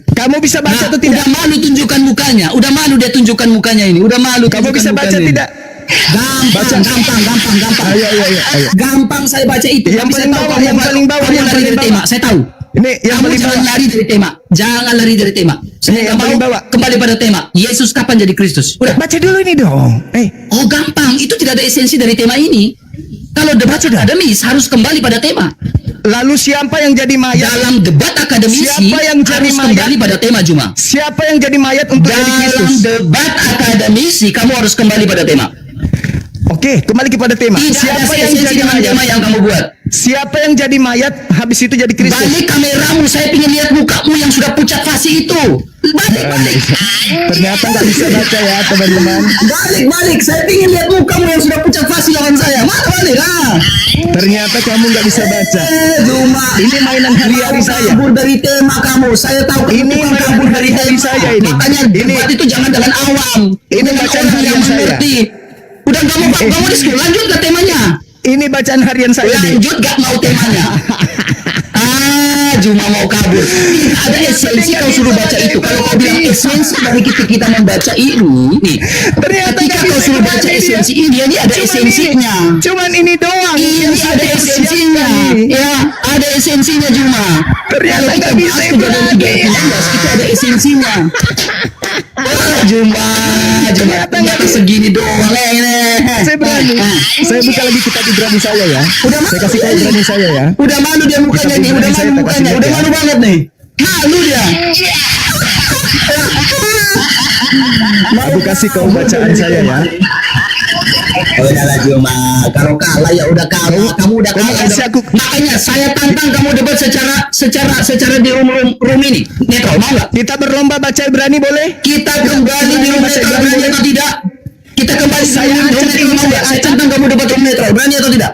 Kamu bisa baca atau tidak? Udah malu tunjukkan mukanya. Udah malu dia tunjukkan mukanya ini. Udah malu. Kamu tunjukkan bisa baca mukanya ini. tidak? Gampang. Ayo. Gampang saya baca itu. Yang Tapi saya paling tahu bawah, kamu yang paling bawah, kamu yang lari paling dari bawah. tema. Saya tahu. Ini yang Kamu paling jangan bawah. lari dari tema. Jangan lari dari tema. Saya Ini yang nggak paling mau bawah. kembali pada tema. Yesus kapan jadi Kristus? Udah. Baca dulu ini dong. Oh gampang. Itu tidak ada esensi dari tema ini. Kalau debat akademis harus kembali pada tema. Lalu siapa yang jadi mayat? Dalam debat akademisi Siapa yang jadi harus mayat? kembali pada tema Juma. Siapa yang jadi mayat untuk jadi Dalam Kristus? debat akademisi kamu harus kembali pada tema. Oke, kembali kepada tema. Tidak Siapa ada yang esensi jadi dengan mayat? tema yang kamu buat. Siapa yang jadi mayat habis itu jadi Kristus? Balik kameramu, saya ingin lihat mukamu yang sudah pucat fasih itu. Balik. Ternyata nggak bisa baca ya teman-teman. Balik. Saya ingin lihat mukamu yang sudah pucat fasih lawan saya. Mana balik lah? Ternyata kamu nggak bisa baca. Cuma Ini mainan hari-hari saya. kabur dari tema kamu. Saya tahu kamu Ini tukang mainan kabur dari hari-hari tema. saya ini. Makanya Ini. debat itu jangan dengan awam. Ini Dengan bacaan orang harian yang saya. mengerti. Udah kamu di skip, lanjut ke temanya. Ini bacaan harian saya, Dik. Lanjut gak mau temanya. Cuma mau kabur. Tidak ada esensi kau suruh baca itu. Kalau kau bilang esensi dari kita membaca ini, nih. Ternyata Ketika nggak kau bisa suruh baca baca esensi ini, ada Cuman esensinya. Cuman ini doang. Ini yang ada saya esensinya, persiapkan. ya, ada esensinya cuma. Ternyata Kalau kita nggak bisa bahas kejadian berani. 3:19, itu ada esensinya. Ternyata segini doang. Saya berani. Saya buka lagi kitab Ibrani saya ya. Udah Saya kasih tahu Ibrani saya ya. Udah malu dia mukanya nih, udah malu mukanya, udah malu banget nih. Malu dia. Aku kasih kau bacaan saya ya. Udahlah Juma, kalau kalah ya udah kalah, kamu udah kamu kalah. kasih aku- Makanya saya tantang kamu debat secara di room ini. Netral mau nggak? Kita berlomba baca Ibrani boleh? Kita kembali di room Baca netral, Ibrani berani boleh? atau tidak? Kita kembali di Saya room acak netral, ini, mau saya nggak? Saya acak. tantang kamu debat room netral, berani atau tidak?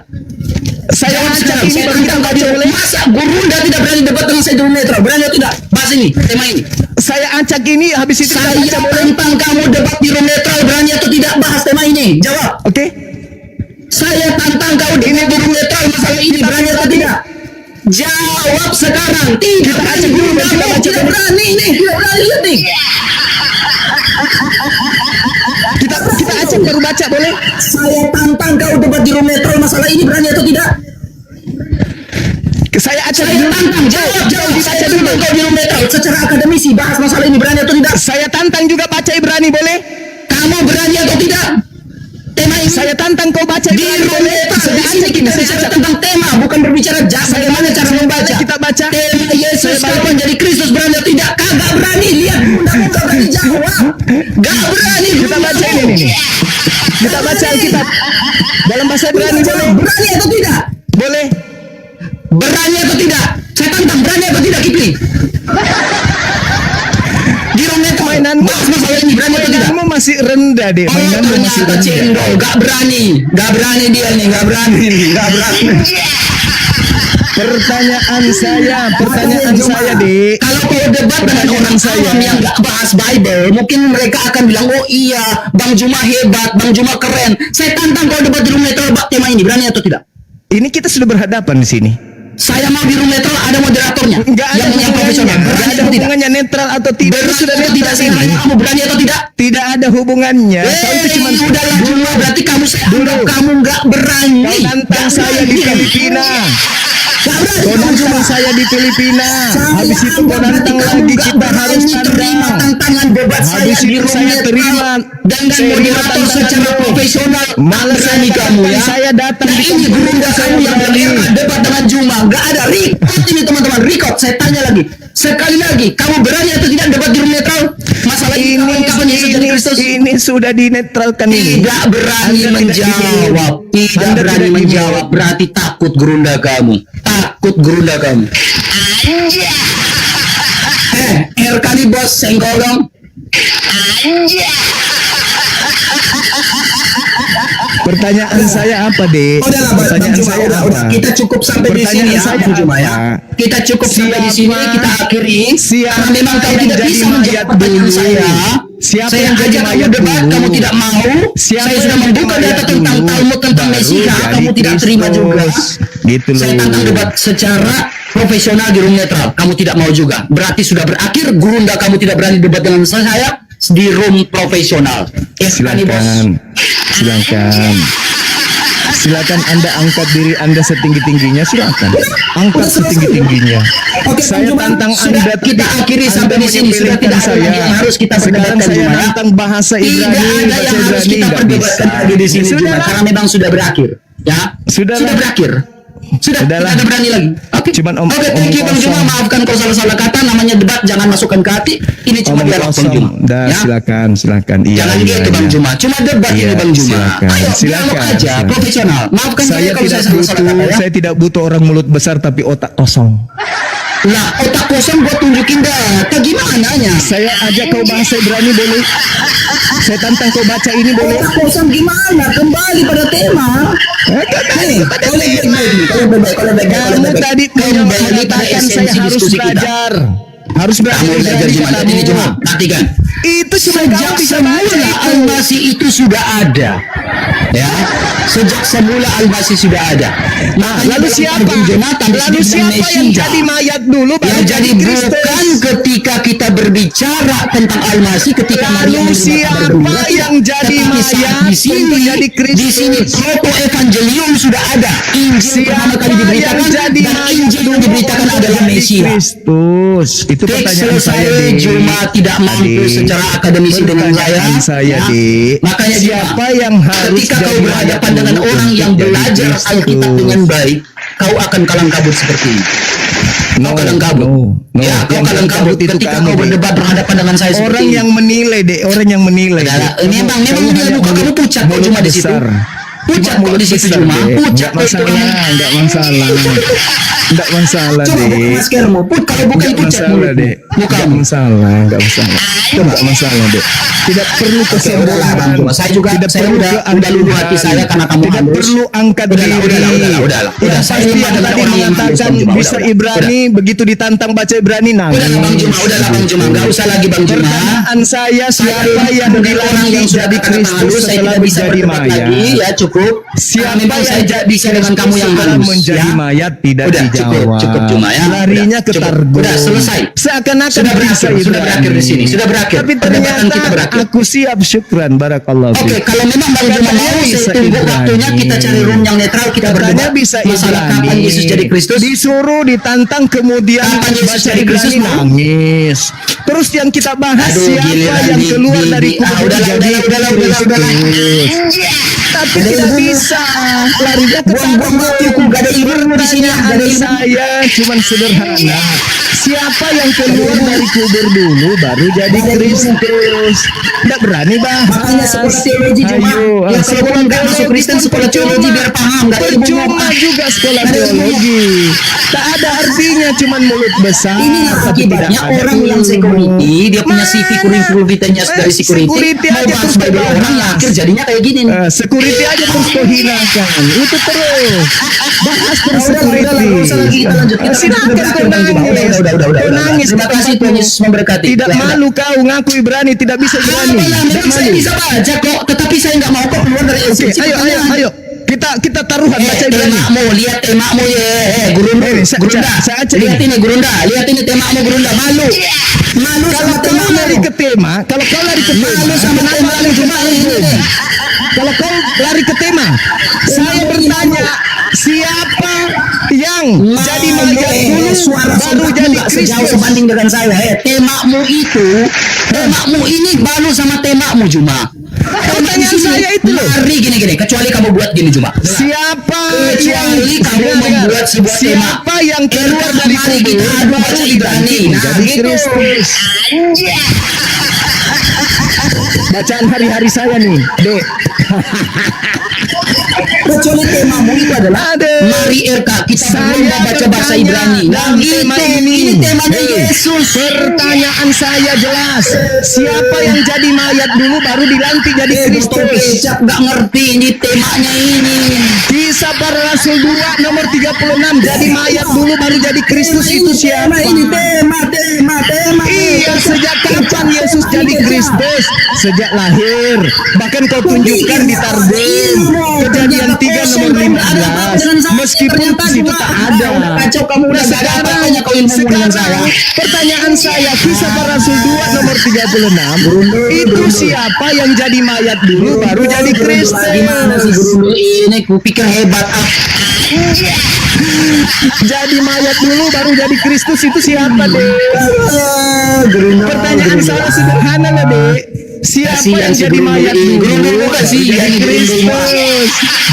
Saya Jawab acak sekarang. ini Saya baru kita tantang baca kamu. boleh? Masa Gurunda tidak berani debat dengan saya di room netral, berani atau tidak? Bahas ini, tema ini. Saya acak ini habis itu kita Saya baca boleh? tantang kamu debat di room netral, berani atau tidak? Bahas tema ini, jawab. Oke? Saya tantang kau di room netral masalah ini, berani atau tidak? Jawab sekarang. Tidak berani Gurunda, tidak berani nih, tidak berani, lihat nih. Kita acak baru baca boleh? Saya tantang kau debat di room netral masalah ini, berani atau tidak? Saya acak Saya dulu. tantang, jawab. Saya Dibaca dulu. tantang kau di room netral secara akademisi bahas masalah ini, berani atau tidak? Saya tantang juga baca Ibrani boleh? Kamu berani atau tidak? Tema ini Saya tantang kau baca di Ibrani room boleh? netral. Saya Di sini acak kita ini, saya bicara acak. tentang tema, bukan berbicara bagaimana cara membaca. Kita baca. Tema Yesus Saya kapan jadi Kristus, berani atau tidak? Kagak berani, lihat Bunda nggak berani jawab. Gak berani. Kita baca ini nih. Kita baca Alkitab. Dalam bahasa Ibrani boleh? Berani atau tidak? Boleh. Berani atau tidak? Saya tantang, berani atau tidak Kipli? Di room netral Mainanmu. bahas masalah ini, berani atau tidak? Mainanmu masih rendah deh. Oh, Mainanmu masih ternyata rendah. cendol, gak berani dia nih, gak berani. Pertanyaan saya, Cuma, Dek. kalau kau debat dengan orang awam yang gak bahas Bible, mungkin mereka akan bilang, oh iya, Bang Juma hebat, Bang Juma keren. Saya tantang kau debat di room netral tema ini, berani atau tidak? Ini kita sudah berhadapan di sini. Saya mau di room netral ada moderatornya, Enggak ada yang profesional. hubungannya. Enggak Berani ada atau tidak? hubungannya netral atau tidak. Ini Berani sudah atau tidak? netral Saya ini. tanya kamu berani atau tidak? Tidak ada hubungannya. Kau itu cuma udahlah Juma, berarti kamu saya anggap kamu nggak berani. Kau nantang Nggak saya di berani. Filipina. Nggak berani Kau kamu, nantang Juma. saya di Filipina. Saya Habis itu kau anggap berarti nantang kamu lagi, nggak kita harus berani terima tandang. tantangan debat saya Habis di itu room saya netral terima. dengan Saya moderator terima secara tantangan. profesional. Malah Berani saya kamu ya. saya datang Nah di ini kampus gurunda saya kamu yang berani. berani debat dengan Juma. Nggak ada record ini teman-teman, record. Saya tanya lagi, sekali lagi, kamu berani atau tidak debat di room netral? Masalah ini kapan Yesus jadi Kristus? Ini sudah dinetralkan ini. Tidak berani Anda tidak menjawab, tidak Anda berani tidak menjawab, berarti takut gurunda kamu, takut gurunda kamu. R kali bos, senggol dong. Pertanyaan saya apa, Dek? Udahlah, Bang Pertanyaan Juma, saya udah. apa? Kita cukup sampai di Pertanyaan sini ya, saya Bang Juma ya. apa? Kita cukup sampai di sini, Siapa- kita akhiri. siapa Karena memang kau yang tidak jadi bisa mayat menjawab pertanyaan dulu? saya. Siapa Saya yang jadi ajak kamu mayat debat, dulu? kamu tidak mau. Siapa Saya yang sudah jadi membuka mayat data tentang dulu? Talmud, tentang Baru Mesiha, jadi kamu tidak terima juga. Kristus. Gitu loh. Saya tantang debat secara profesional di room netral. Kamu tidak mau juga. Berarti sudah berakhir. Gurunda kamu tidak berani debat dengan saya di room profesional. Kani bos. Silakan. Silakan Anda angkat diri Anda setinggi-tingginya, silakan. Angkat Udah selesai. setinggi-tingginya. Oke, Saya Bang Juma, tantang sudah Anda. kita akhiri Anda sampai di sini. Sudah tidak ada saya. lagi yang harus kita Sekarang perdebatkan, saya Juma, ya. nantang bahasa Tidak Ibrani, ada yang bahasa harus Ibrani kita nggak perdebatkan bisa. lagi di sini, Juma. Sudahlah. Karena memang sudah berakhir. Ya, Sudahlah. sudah berakhir. Sudah, Sudahlah. tidak ada berani lagi. Oke. Cuman Oke, thank you Bang Juma. kosong. Maafkan kalau salah-salah kata. Namanya debat, jangan masukkan ke hati. Ini cuma Omong dialog Bang kosong. Juma. Dah, Ya. silakan. Iya, Jangan iya, gitu Bang iya. Juma. Cuma debat Iya, ini Bang Juma. silakan. Ayo, dialog Silakan, aja, silakan. profesional. Maafkan saya Saya kalau tidak saya salah-salah kata ya. saya tidak butuh orang mulut besar tapi otak kosong. Lah, otak kosong gua tunjukin data gimana? Saya ajak kau bahasa Ibrani boleh? Saya tantang kau baca ini boleh? Otak kosong gimana? Kembali pada tema. Nih, Kamu tadi mengatakan saya harus belajar. Harus belajar Kamu belajar Ibrani Juma. katamu. Ini Juma. Perhatikan. Itu cuma Sejak kamu bisa baca semula itu. Al-Masih itu sudah ada. Ya, sejak semula Al-Masih sudah ada. Makanya Lalu dalam siapa? Targum Jonathan Lalu disebut siapa dengan yang Mesias. jadi mayat dulu baru Ya, jadi Kristus? bukan ketika kita berbicara tentang Al-Masih ketika Lalu Maria menerima siapa kabar gembira, yang jadi tetapi saat mayat di sini, tentu jadi Kristus. di sini proto evangelium sudah ada. Injil pertama kali diberitakan yang jadi dan mayat Injil yang dulu diberitakan baru adalah jadi Mesias. Kristus. Itu Teks pertanyaan saya, selesai, Dik. Juma tidak mampu Adik. secara akademisi dengan Pertanyaan saya, ya. Dik. Makanya Siapa Juma, yang harus ketika kau jadi berhadapan mayat dengan dulu orang untuk yang jadi belajar Kristus? Alkitab dengan baik, kau akan kalang kabut seperti ini. Kau kalang kabut. no. Ya, kau Yang kalang kabut itu ketika kamu, kau Dik. berdebat berhadapan dengan saya seperti Orang ini. yang menilai, Dek. Orang yang menilai. Adalah, Dek. memang Kamu dia hanya luka, kamu mulut- pucat kok mulut cuma di situ. besar. Pucat Cuma kok di situ besar, cuma. Dek. Pucat Nggak kok itu. masalah, nggak masalah. Nggak masalah, Coba buka Dek. maskermu. Put, kalau bukan Nggak pucat masalah, mulutmu. Dek. Nggak Mukamu. masalah, nggak masalah. Itu nggak masalah, Dek. Tidak perlu Udahlah, Bang kesombongan. Juma. Saya juga, Tidak saya perlu udah luluh hati saya karena kamu Tidak halus. perlu angkat Udahlah, diri. udahlah. Yang Saya pasti ini yang adalah tadi orang yang halus, mengatakan Bang Juma. bisa Udah. Ibrani, begitu ditantang baca Ibrani nangis. Udahlah Bang Juma, Nggak usah lagi Bang Juma. Pertanyaan saya, siapa yang bukan orang yang sudah jadi kata-kata Kristus halus, saya setelah tidak bisa menjadi berdebat mayat? lagi, ya cukup. Siapa Memang yang saya tidak bisa dengan kamu yang setelah halus, menjadi ya. mayat tidak Udah, dijawab. cukup Juma ya. Larinya ke Cukup. Targum. Udah selesai. Seakan-akan Sudah berakhir, bisa sudah berakhir di sini, sudah berakhir. Tapi Perdebatan ternyata kita berakhir. aku siap, syukran, barakallahu Oke, fiik. kalau memang Bang Juma Katanya mau, bisa saya tunggu Ibrani. waktunya kita cari room yang netral, kita Katanya berdebat bisa masalah Ibrani. kapan Yesus jadi Kristus. Disuruh ditantang kemudian Kapan Yesus baca jadi Kristus, Ibrani mau? nangis. Terus yang kita bahas Aduh, siapa giliran yang keluar dari kubur udahlah, jadi udahlah. Kristus. Tapi tidak bisa. Larinya ke Buang-buang waktuku, gak ada ilmu di sini, gak ada Pertanyaan ilmu. saya cuman sederhana. Siapa yang keluar dari kubur dulu baru jadi Kristus? Tidak berani bahas. Makanya sekolah teologi cuma Ayo, ya kalau orang nggak masuk Kristen sekolah teologi biar paham nggak ilmu percuma juga sekolah Nggak ada ilmunya. teologi. Tak ada artinya cuman mulut besar. Ini akibatnya orang yang security dia punya CV kurikulum vitanya dari security Security mau aja bahas terus Bible dibahas. orang ya akhir jadinya kayak gini nih. Security aja terus kau hinakan. Itu terus. Bahas terus security. Nggak usah lagi kita lanjut. Kita Silakan sudah kau berakhir, Bang Juma. nangis. Kau nangis. Terima kasih Tuhan Yesus memberkati. Tidak Ya, malu kau ngaku Ibrani, tidak bisa Ibrani. Apalah, Tidak memang saya malu. bisa baca kok, tetapi saya nggak mau kok keluar dari Oke, esensi. ayo. Kita taruhan baca Ibrani. Temakmu, lihat temakmu ya, Gurunda, Ini, saya cek lihat ini. ini Gurunda, lihat ini temakmu Gurunda, malu Kalau sama kau lari temakmu. ke tema, kalau kau lari ke tema, Malu sama kenapa tema lari ke cuma ini. Kalau kau lari ke tema, saya bertanya, siapa yang jadi mayat dulu suara baru jadi sejauh Kristus? sebanding dengan saya. Temakmu itu, temakmu ini balu sama temakmu Juma. Pertanyaan saya itu loh. Mari gini, kecuali kamu buat gini Juma. Siapa yang Kecuali kamu membuat sebuah tema. siapa yang keluar dari Mari kubur kita adu baca Ibrani. Nah, jadi gitu. Kristus? Bacaan hari-hari saya nih, Dek. Kecuali temamu itu adalah Ada. mari RK kita Saya berlomba baca bahasa bertanya Ibrani. Nah, dalam gitu. tema ini. Ini temanya Hei, Yesus. Pertanyaan saya jelas. Siapa yang jadi mayat dulu baru dilantik jadi Botol Kristus? kecap gak ngerti ini temanya ini. Kisah para Rasul 2 nomor 36. Jadi mayat dulu baru jadi Kristus itu siapa? Ini tema. Iya, sejak kapan Yesus jadi Kristus? Sejak lahir. Bahkan kau tunjukkan di Targum. Kejadian 3 nomor 15. Meskipun di situ tak ada. Kacau kamu udah gak ada apa-apanya kau ilmu dengan saya. Pertanyaan saya, kisah para Rasul 2 nomor 36. Itu siapa yang jadi mayat dulu baru jadi Kristus? Gimana sih guru ini? Kupikir hebat ah. Jadi mayat dulu baru jadi Kristus itu siapa, Dek? Pertanyaan saya sederhana lah, Dek. Siapa Kasihan yang si jadi guru mayat ini. dulu? Guru dulu kasihan Jadi ini, guru dulu. Kristus.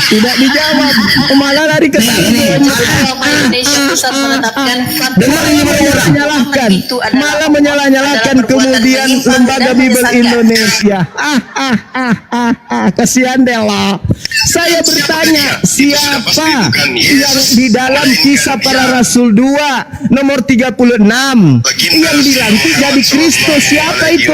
Tidak dijawab. Malah lari ke sana. Ulama Indonesia Pusat menetapkan fatwa Dengar ini orang. Menyalahkan, itu adalah malah menyalah-nyalahkan adalah perbuatan kemudian menyimpang Lembaga dan Bibel menyesatkan. Indonesia. Kasihan Dela. Saya bertanya, siapa yang di dalam Kisah Para Rasul 2 nomor 36 yang dilantik jadi Kristus? Siapa itu?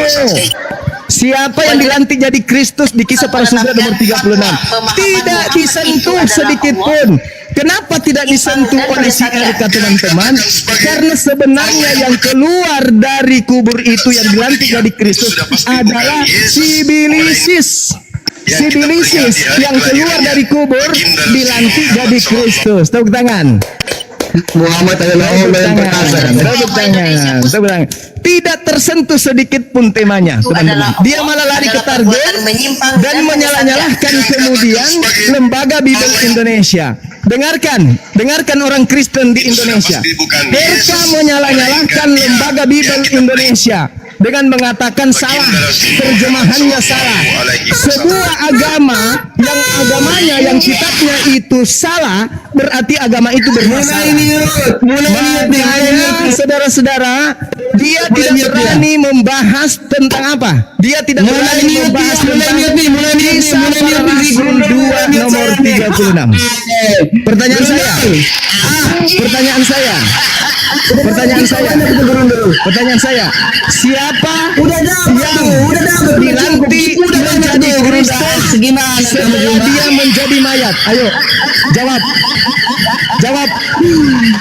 Siapa yang dilantik jadi Kristus di Kisah Para Rasul 2 nomor 36? Tidak disentuh sedikit pun. Kenapa tidak disentuh oleh si Erika, teman-teman? Karena sebenarnya yang keluar dari kubur itu yang dilantik jadi Kristus adalah si Bilisis. Si Bilisis yang keluar dari kubur dilantik jadi Kristus. Tepuk tangan. Muhammad adalah Allah yang perkasa. Tepuk tangan. Tepuk tangan. Tidak tersentuh sedikit pun temanya, teman-teman. Dia malah lari ke target dan menyalah-nyalahkan kemudian Lembaga Bibel Indonesia. Dengarkan orang Kristen di Indonesia. Mereka menyalah-nyalahkan Lembaga Bibel Indonesia dengan mengatakan salah, terjemahannya salah. Sebuah agama yang agamanya, yang kitabnya itu salah, berarti agama itu bermasalah. Makanya saudara-saudara, dia tidak berani membahas tentang apa? Dia tidak berani membahas tentang Kisah Para Rasul 2 nomor 36. Pertanyaan saya, siapa yang dilantik menjadi Kristus setelah dia menjadi mayat? Ayo, jawab.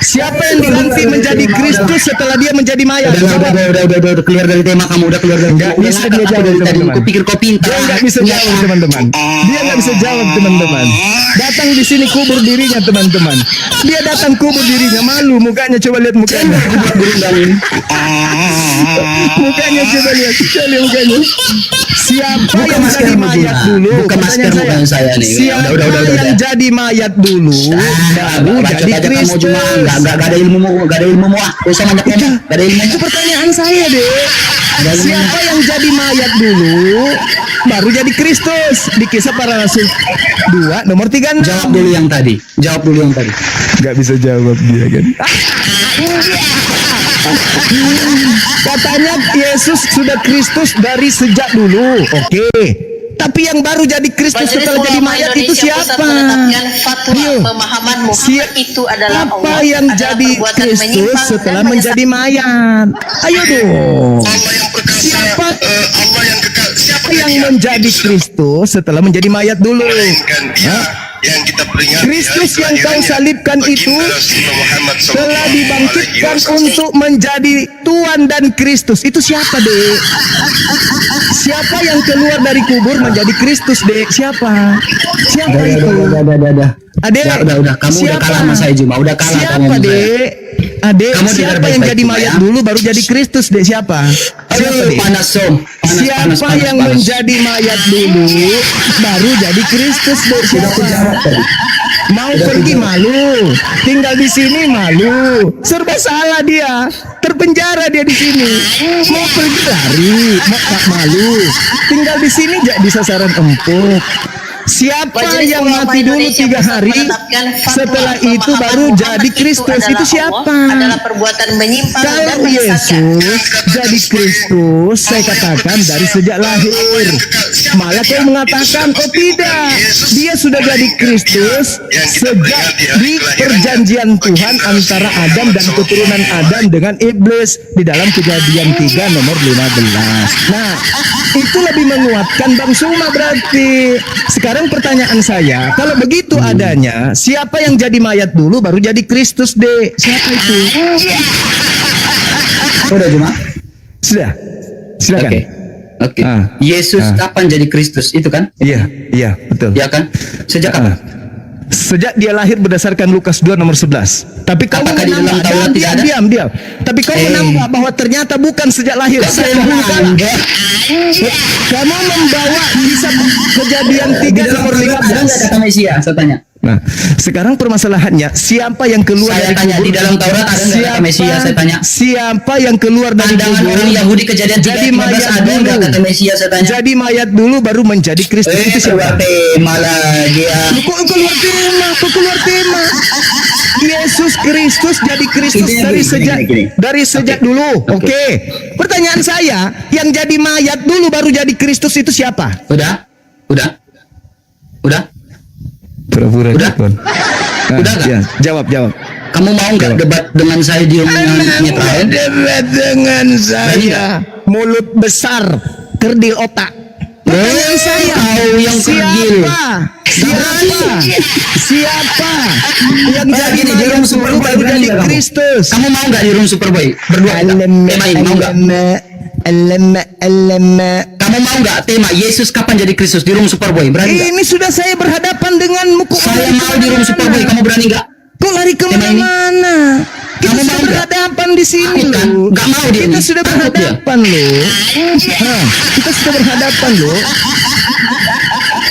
Siapa yang dilantik menjadi Kristus setelah dia menjadi mayat? Udah keluar dari tema kamu, udah keluar dari. Nggak bisa dia jawab, teman-teman. Kupikir kau pintar. Dia nggak bisa jawab, teman-teman. Dia nggak bisa jawab, teman-teman. Datang di sini kubur dirinya, teman-teman. Dia datang kubur dirinya, malu mukanya. Coba lihat mukanya. Mukanya coba lihat mukanya. Siapa Buka yang masker jadi kamu, mayat Juna. dulu? Buka masker Pertanyaan saya nih. Siapa Udah. yang jadi mayat dulu? Baru jadi Kristus. Enggak ada ilmumu, enggak ada ilmumu. Usah banyak ngomong, enggak ada ilmu. Itu pertanyaan saya, Dek. Siapa yang jadi mayat dulu baru jadi Kristus di Kisah Para Rasul 2 nomor 36. Jawab dulu yang tadi. Nggak bisa jawab dia kan. Katanya Yesus sudah Kristus dari sejak dulu. Oke. Tapi yang baru jadi Kristus setelah jadi mayat itu siapa? Ayo. Pemahaman Muhammad itu adalah Apa Allah, yang adalah jadi perbuatan Kristus menyimpang setelah dan menjadi mayat? Ayo dong. Allah yang perkasa, Siapa Allah yang kekal. Siapa yang dia? menjadi Kristus setelah menjadi mayat dulu? Melainkan dia yang kita peringati Kristus hari yang kau kelahirannya, salibkan baginda itu Rasulullah Muhammad telah sallallahu alaihi dibangkitkan wasallam. untuk menjadi Tuhan dan Kristus. Itu siapa, Dek? Siapa yang keluar dari kubur menjadi Kristus, Dek? Siapa itu? Udah. Adek, Udah. Kamu udah kalah sama saya, Juma. Udah kalah kamu Siapa, sama saya. Dek? Adek, Kamu dengar siapa yang baik-baik, jadi Juma, mayat ya? dulu baru jadi Kristus, Dek? Siapa? Siapa, Aduh, Dek? panas, Som. Siapa yang menjadi mayat dulu baru jadi Kristus, Dek? Siapa? Mau pergi malu, tinggal di sini malu, serba salah dia, terpenjara dia di sini. Mau pergi lari, tak malu, tinggal di sini jadi sasaran empuk. Siapa Majelis yang Ulama mati dulu Indonesia 3 Pusat hari, menetapkan fatwa setelah itu pemahaman baru Muhammad jadi Kristus. adalah Itu Allah, siapa? adalah perbuatan menyimpang dan Kalau menyesatkan. Yesus jadi Kristus, saya katakan dari sejak lahir. Malah kau mengatakan, oh tidak, dia sudah jadi Kristus sejak di perjanjian Tuhan antara Adam dan keturunan Adam dengan iblis di dalam Kejadian 3 nomor 15. Nah, itu lebih menguatkan Bang Suma berarti. Sekarang pertanyaan saya, kalau begitu adanya, siapa yang jadi mayat dulu baru jadi Kristus, Dek? Siapa itu? Udah, Juma. Sudah. Silakan. Oke. Ah. Yesus kapan jadi Kristus? Itu kan? Iya, betul. Ya kan? Sejak kapan? Sejak dia lahir berdasarkan Lukas 2 nomor 11. Tapi kamu Apakah di dalam menambah, Taurat tidak ada? diam. Tapi kau menambah bahwa ternyata bukan sejak lahir. Saya Bukan. menambah. Kamu membawa kisah Kejadian 3 nomor Ada 15. kata Mesia, saya tanya. Nah, sekarang permasalahannya siapa yang keluar Saya dari tanya, kubur? di dalam Taurat ada nggak kata Mesias? Saya tanya. Siapa yang keluar dari Pandangan kubur? orang Yahudi Kejadian 3:15 Jadi mayat ada nggak dulu. kata Mesias? Saya tanya. Jadi mayat dulu baru menjadi Kristus. Itu siapa? keluar tema lagi ya. Kok keluar tema? Kok keluar tema? Yesus Kristus jadi Kristus Ini dari gini, sejak gini. dari sejak dulu. Oke. Pertanyaan saya, yang jadi mayat dulu baru jadi Kristus itu siapa? Udah? Pura-pura Udah? telepon. Udah nggak? Ya, jawab. Kamu mau nggak debat dengan saya di rumah netral? Debat dengan saya. Mulut besar, kerdil otak. Pertanyaan saya, Kau yang kerdil. Siapa yang jadi gini, di mayat room dulu Superboy baru berani jadi nggak kamu? Kristus? Kamu mau nggak di room Superboy? Berdua kita. Tema ini mau nggak? Alamak. Kamu mau nggak tema Yesus kapan jadi Kristus di room Superboy? Berani nggak? Ini sudah saya berhadapan denganmu. Kok Saya lari mau di room kemana-mana? Superboy. Kamu berani nggak? Kok lari kemana-mana? Kita Kamu sudah mau nggak? berhadapan di sini Takut kan? loh. Nggak mau dia Kita nih. sudah Takut dia. berhadapan loh. Kita sudah berhadapan loh.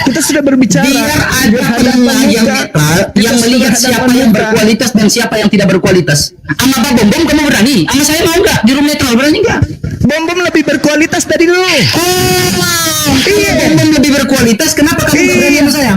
Kita sudah berbicara. Biar ada Berhadapan penengah yang muka. netral Kita yang sudah melihat berhadapan siapa yang muka. berkualitas dan siapa yang tidak berkualitas. Sama Pak Bom kamu berani? Sama saya mau nggak di room netral? Berani nggak? Bom lebih berkualitas dari dulu. Iya, Bom lebih berkualitas. Kenapa kamu nggak berani Iya. sama saya?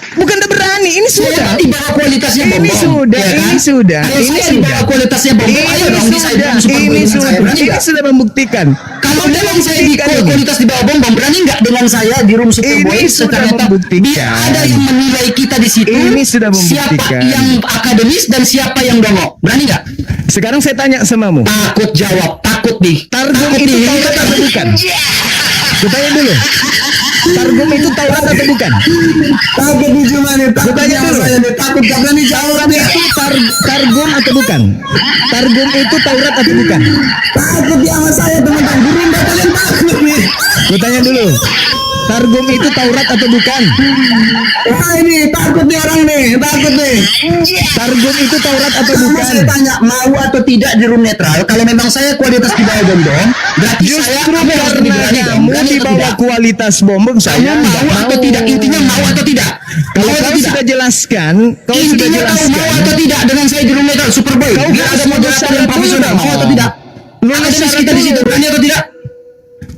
Bukan udah berani, ini Saya sudah. di bawah kualitasnya Bom. Ini sudah, ini sudah, Kalau ini saya di bawah sudah. kualitasnya Bom, ayo Ini dong di saya sudah, Super Bowl ini dengan sudah, saya. Berani ini nggak? sudah membuktikan. Kalau Sudah memang saya di membuktikan ini. kualitas di bawah Bom, berani nggak dengan saya di room Superboy? Ini sudah Ternyata membuktikan. biar ada yang menilai kita di situ. Ini sudah Siapa membuktikan. yang akademis dan siapa yang dongok? Berani nggak? Sekarang saya tanya samamu. Takut jawab, takut nih. Targum Takut itu nih. Taurat atau bukan? Kutanya dulu. Targum itu Taurat atau bukan? Takut nih cuma nih. Kutanya dulu. Takut gak berani jawab Taurat itu Targum atau bukan? Targum itu Taurat atau bukan? Takut dia sama saya teman-teman. Guru nggak kalian takut nih. Kutanya dulu. Targum itu Taurat atau bukan? Wah ini takut nih orang nih, takut nih. Targum itu Taurat atau Kamu bukan? saya tanya mau atau tidak di room netral? Kalau memang saya kualitas di bawah Bom, berarti saya Justru kamu harus lebih karena berani dong. kamu Berani di atau bawah tidak? kualitas bom Kamu saya mau nggak atau tidak? Intinya mau atau tidak? Kalau Mau atau kau tidak? sudah jelaskan, kau sudah Intinya kau mau jelaskan. atau tidak dengan saya di room netral Superboy? Kau Biar harus ada lulus moderator syarat yang profesional. dulu Mau atau dong. tidak? Lulus Akademis syarat kita di situ dulu. berani atau tidak?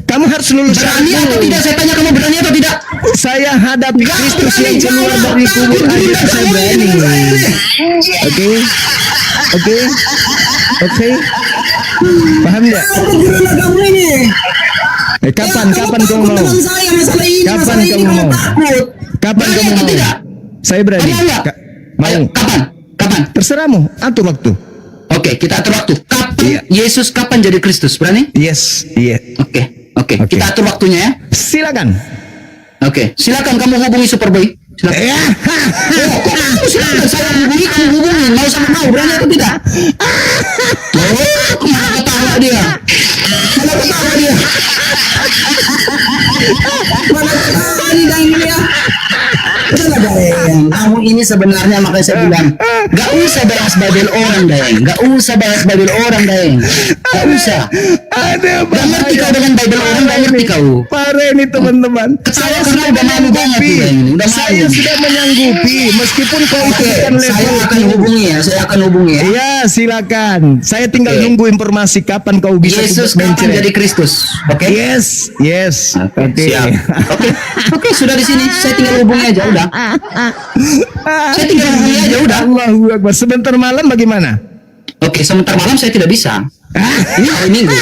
Kamu harus lulus syarat Berani atau dulu. tidak? Saya tanya kamu berani atau tidak? Saya hadapi Kristus berani yang keluar jawab, dari kubur takut aja tidak saya kamu berani. ini, saya ini. Oke, oke, oke. Paham nggak? Takut gimana kamu ini? Kapan Ya, kau takut mau? dengan saya masalah ini, Kapan masalah ini kamu kamu mau? takut. Kapan Berani kamu atau mau? tidak? Saya berani. Kamu mau nggak? Mau? Ayo, kapan? Kapan? Terserahmu. Atur waktu. Oke, kita atur waktu. Kapan Iya. Yesus kapan jadi Kristus? Berani? Yes, iya. Oke. Oke. Kita atur waktunya ya. Silakan. Oke, silakan kamu hubungi Superboy. Silakan. Ya. Oh, kok kamu silakan saya hubungi, kamu hubungi. Mau sama mau, berani atau tidak? Oh, malah ketawa dia. Malah ketawa dia. Malah ketawa nih dan ini ya. Udahlah Daeng, kamu ini sebenarnya makanya saya bilang gak usah bahas Babel orang Daeng, gak usah bahas Babel orang Daeng, gak usah. Ada Gak ngerti kau dengan Babel orang, gak ngerti kau. Parah ini teman-teman. Ketawa karena udah malu banget tuh, Daeng. Udah malu. Saya sudah menyanggupi meskipun kau Oke, ikutkan saya level. akan hubungi ya, saya akan hubungi ya. Iya, silakan. Saya tinggal Oke. nunggu informasi kapan kau bisa Yesus ikut kapan mencret. jadi Kristus? Oke. Yes, yes. Oke. Siap. Oke, sudah di sini. Saya tinggal hubungi aja udah. Saya tinggal hubungi aja udah. Allahu Akbar. Sebentar malam bagaimana? Oke, sebentar malam saya tidak bisa. Ini hari Minggu.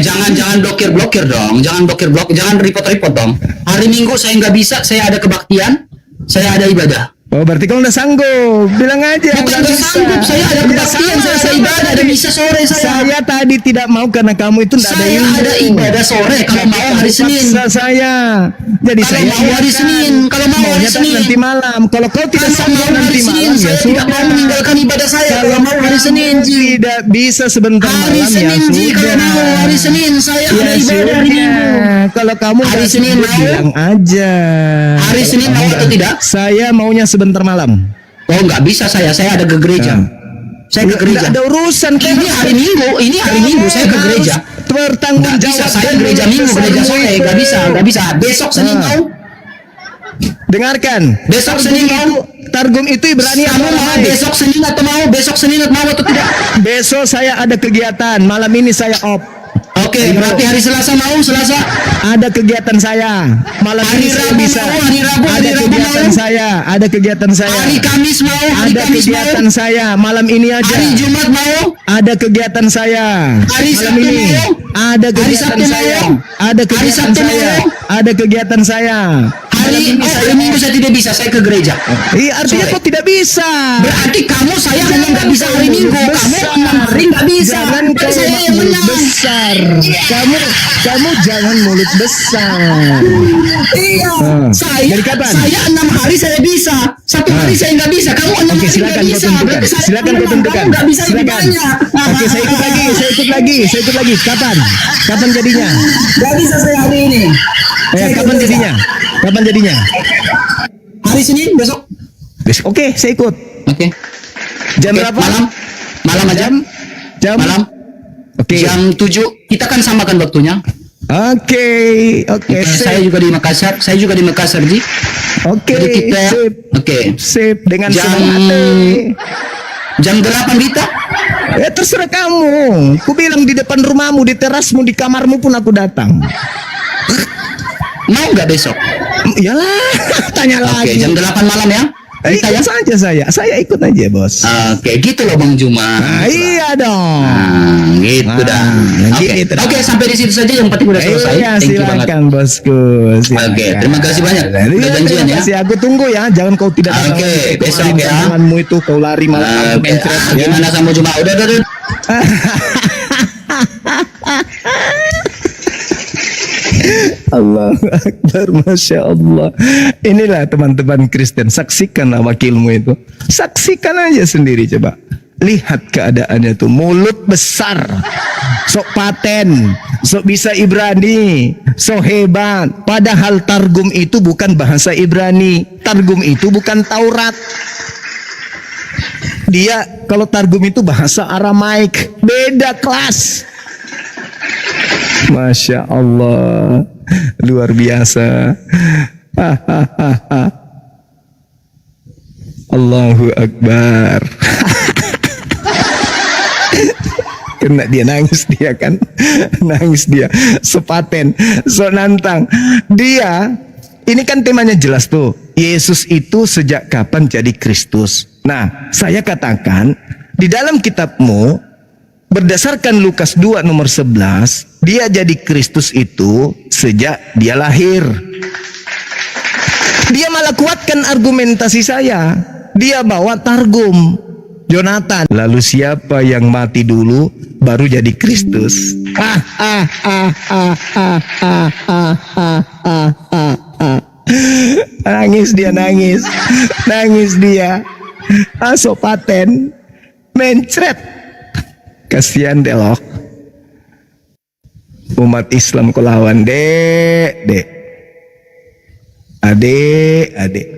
Jangan blokir dong. Jangan report dong. Hari Minggu saya nggak bisa. Saya ada kebaktian. Saya ada ibadah. Oh, berarti kau udah sanggup. Bilang aja. Bukan udah nggak bisa. sanggup. Saya ada Ya, kebaktian. sama, Saya sama ibadah. Ada tadi. misa sore saya. Saya tadi tidak mau karena kamu itu tidak ada Saya ilmu. ada ibadah sore. Kalau mau hari Senin. Paksa saya. Jadi Kalau saya mau hari iyakan. Senin. Kalau mau hari Maunya tak Senin. nanti malam. Kalau kau tidak Kalau sanggup mau nanti hari Senin, malam ya saya tidak mau sudah. meninggalkan ibadah saya. Kalau mau hari Senin, Ji. Tidak bisa sebentar Hari malam ya Senin, Ji. sudah. Kalau mau hari Senin, saya Ya ada ibadah hari sudah. Minggu. Kalau kamu Hari nggak Senin sanggup, mau? bilang aja. Hari Kalau Senin kamu mau atau nggak- tidak? Saya maunya sebentar malam. Oh, nggak bisa saya ada ke gereja. Saya ke gereja. Nggak ada urusan. Ini hari Minggu saya ke gereja. Bertanggung Nggak bisa jawab. saya dan gereja Minggu, gereja lulusan sore, nggak bisa. Besok Senin Ah. mau. Dengarkan. Besok Senin mau? Targum itu Ibrani Kamu atau mau Aramai? besok Senin atau mau? Besok Senin atau mau atau tidak? Besok saya ada kegiatan. Malam ini saya off. Oke, berarti hari Selasa mau? Selasa? Ada kegiatan saya. Malam Hari ini saya Rabu bisa. mau? Hari Rabu Ada kegiatan mau? saya. Ada kegiatan saya. Hari Kamis mau? Hari Ada Kamis kegiatan mau? saya. Malam ini aja. Hari Jumat mau? Ada kegiatan saya. Hari Malam Sabtu ini. mau? Ada Hari kegiatan Sabtu saya. mau? Ada Hari kegiatan Sabtu saya. mau? Ada kegiatan saya. Hari Minggu saya tidak bisa, saya ke gereja. Iya, artinya Sore. kok tidak bisa. Berarti kamu saya hanya nggak bisa hari Minggu, kamu 6 hari nggak bisa. Jangan Berarti kau saya yang mulut menang. besar. Kamu jangan mulut besar. Iya. Saya Dari kapan? saya 6 hari saya bisa, 1 hari saya nggak bisa. Kamu 6 Oke, hari silakan nggak kau bisa. tentukan. Berarti saya Silakan kau menang. tentukan. Kamu nggak bisa lebih Silakan. banyak. Oke, saya ikut lagi. Kapan? Kapan jadinya? Nggak bisa saya hari ini. Kapan jadinya? Kapan jadinya? Hari Senin besok. Oke, saya ikut. Oke. Jam Oke, berapa? Malam aja. Jam Malam. Oke. Jam 7. Kita kan samakan waktunya. Oke, Saya sip. juga di Makassar. Saya juga di Makassar, Ji. Oke, Jadi kita sip. oke. Sip dengan Jam senang hati. Jam 8 kita. Ya terserah kamu. Ku bilang di depan rumahmu, di terasmu, di kamarmu pun aku datang. Mau nggak besok? Iyalah, tanya Oke, lagi. jam 8 malam ya. Kita ya. Ikut saja saya ikut aja bos. Oke, gitu loh Bang Juma. Nah, iya dong. Gitu Nah, dah. Oke, gitu dah. Oke, sampai di situ saja yang penting udah selesai. Iya, Thank you banget. silakan bosku. Silakan. Oke, terima kasih banyak. Udah Iya, janjian terima ya. kasih. Aku tunggu ya. Jangan kau tidak datang Oke, lagi. Kau besok lari ya. janganmu itu kau lari malah Oke, mencret ya. gimana sama Juma? Udah. Allah Akbar, Masya Allah. Inilah teman-teman Kristen. Saksikanlah wakilmu itu. Saksikan aja sendiri coba. Lihat keadaannya tuh. Mulut besar. Sok paten. Sok bisa Ibrani. Sok hebat. Padahal Targum itu bukan bahasa Ibrani. Targum itu bukan Taurat. Dia kalau Targum itu bahasa Aramaik. Beda kelas. Masya Allah, luar biasa. Allahu Akbar. Kena dia nangis dia kan, nangis dia. Sepaten, so nantang. Dia, ini kan temanya jelas tuh. Yesus itu sejak kapan jadi Kristus? Nah, saya katakan di dalam kitabmu. Berdasarkan Lukas 2 nomor 11, dia jadi Kristus itu sejak dia lahir. Dia malah kuatkan argumentasi saya. Dia bawa Targum Jonathan. Lalu siapa yang mati dulu baru jadi Kristus? Nangis dia, nangis dia. Aso paten mencret. Kasihan delok. Umat Islam kau lawan dek. Adek.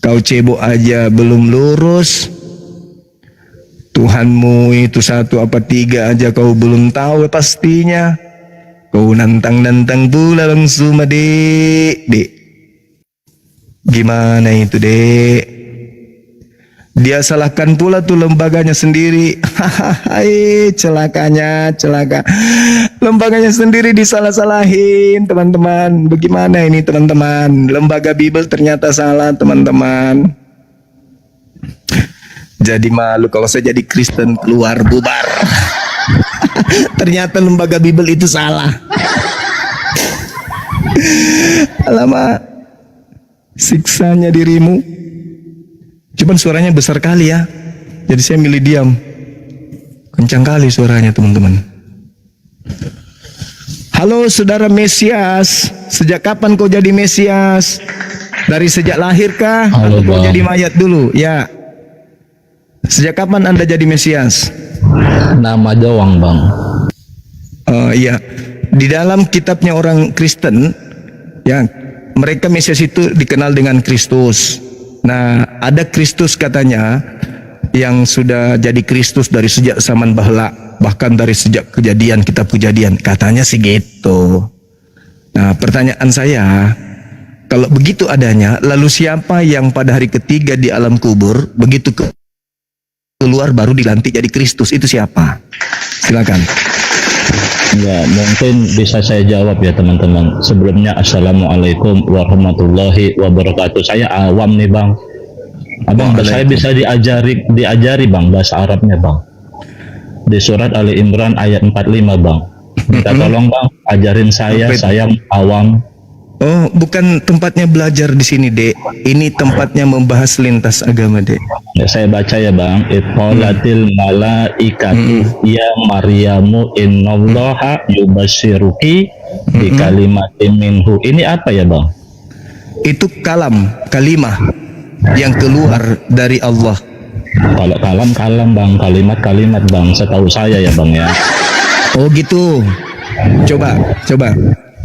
Kau cebok aja belum lurus. Tuhanmu itu 1 apa 3 aja kau belum tahu pastinya. Kau nantang-nantang pula langsung dek. Gimana itu dek? Dia salahkan pula tuh lembaganya sendiri. Hai, celaka. Lembaganya sendiri disalah-salahin, teman-teman. Bagaimana ini, teman-teman? Lembaga Bible ternyata salah, teman-teman. Jadi malu kalau saya jadi Kristen, keluar bubar. Ternyata lembaga Bible itu salah. Alamak, siksanya dirimu. Cuman suaranya besar kali ya. Jadi saya milih diam. Kencang kali suaranya teman-teman. Halo saudara Mesias. Sejak kapan kau jadi Mesias? Dari sejak lahir kah? Atau kau jadi mayat dulu? Ya. Sejak kapan Anda jadi Mesias? Nama doang bang. Iya. Di dalam kitabnya orang Kristen, ya, mereka Mesias itu dikenal dengan Kristus. Nah, ada Kristus katanya yang sudah jadi Kristus dari sejak zaman bahla, bahkan dari sejak Kejadian, kitab Kejadian, katanya sih gitu. Nah, pertanyaan saya, Kalau begitu adanya, lalu siapa yang pada hari ketiga di alam kubur begitu keluar baru dilantik jadi Kristus, itu siapa? Silakan. Ya, mungkin bisa saya jawab ya teman-teman. Sebelumnya Assalamualaikum warahmatullahi wabarakatuh. Saya awam nih Bang. Abang, saya bisa diajari Bang bahasa Arabnya Bang. Di surat Ali Imran ayat 45 Bang. Minta tolong Bang, ajarin saya awam. Oh, bukan tempatnya belajar di sini, Dek. Ini tempatnya membahas lintas agama, Dek. Ya, saya baca ya Bang. Iqalatil malaikatu ya Maryamu innallaha yubasyiruki bi kalimatin minhu. Ini apa ya Bang? Itu kalimah yang keluar dari Allah. Kalau kalam Bang, kalimat Bang. Setahu saya ya Bang ya. Oh gitu. Coba.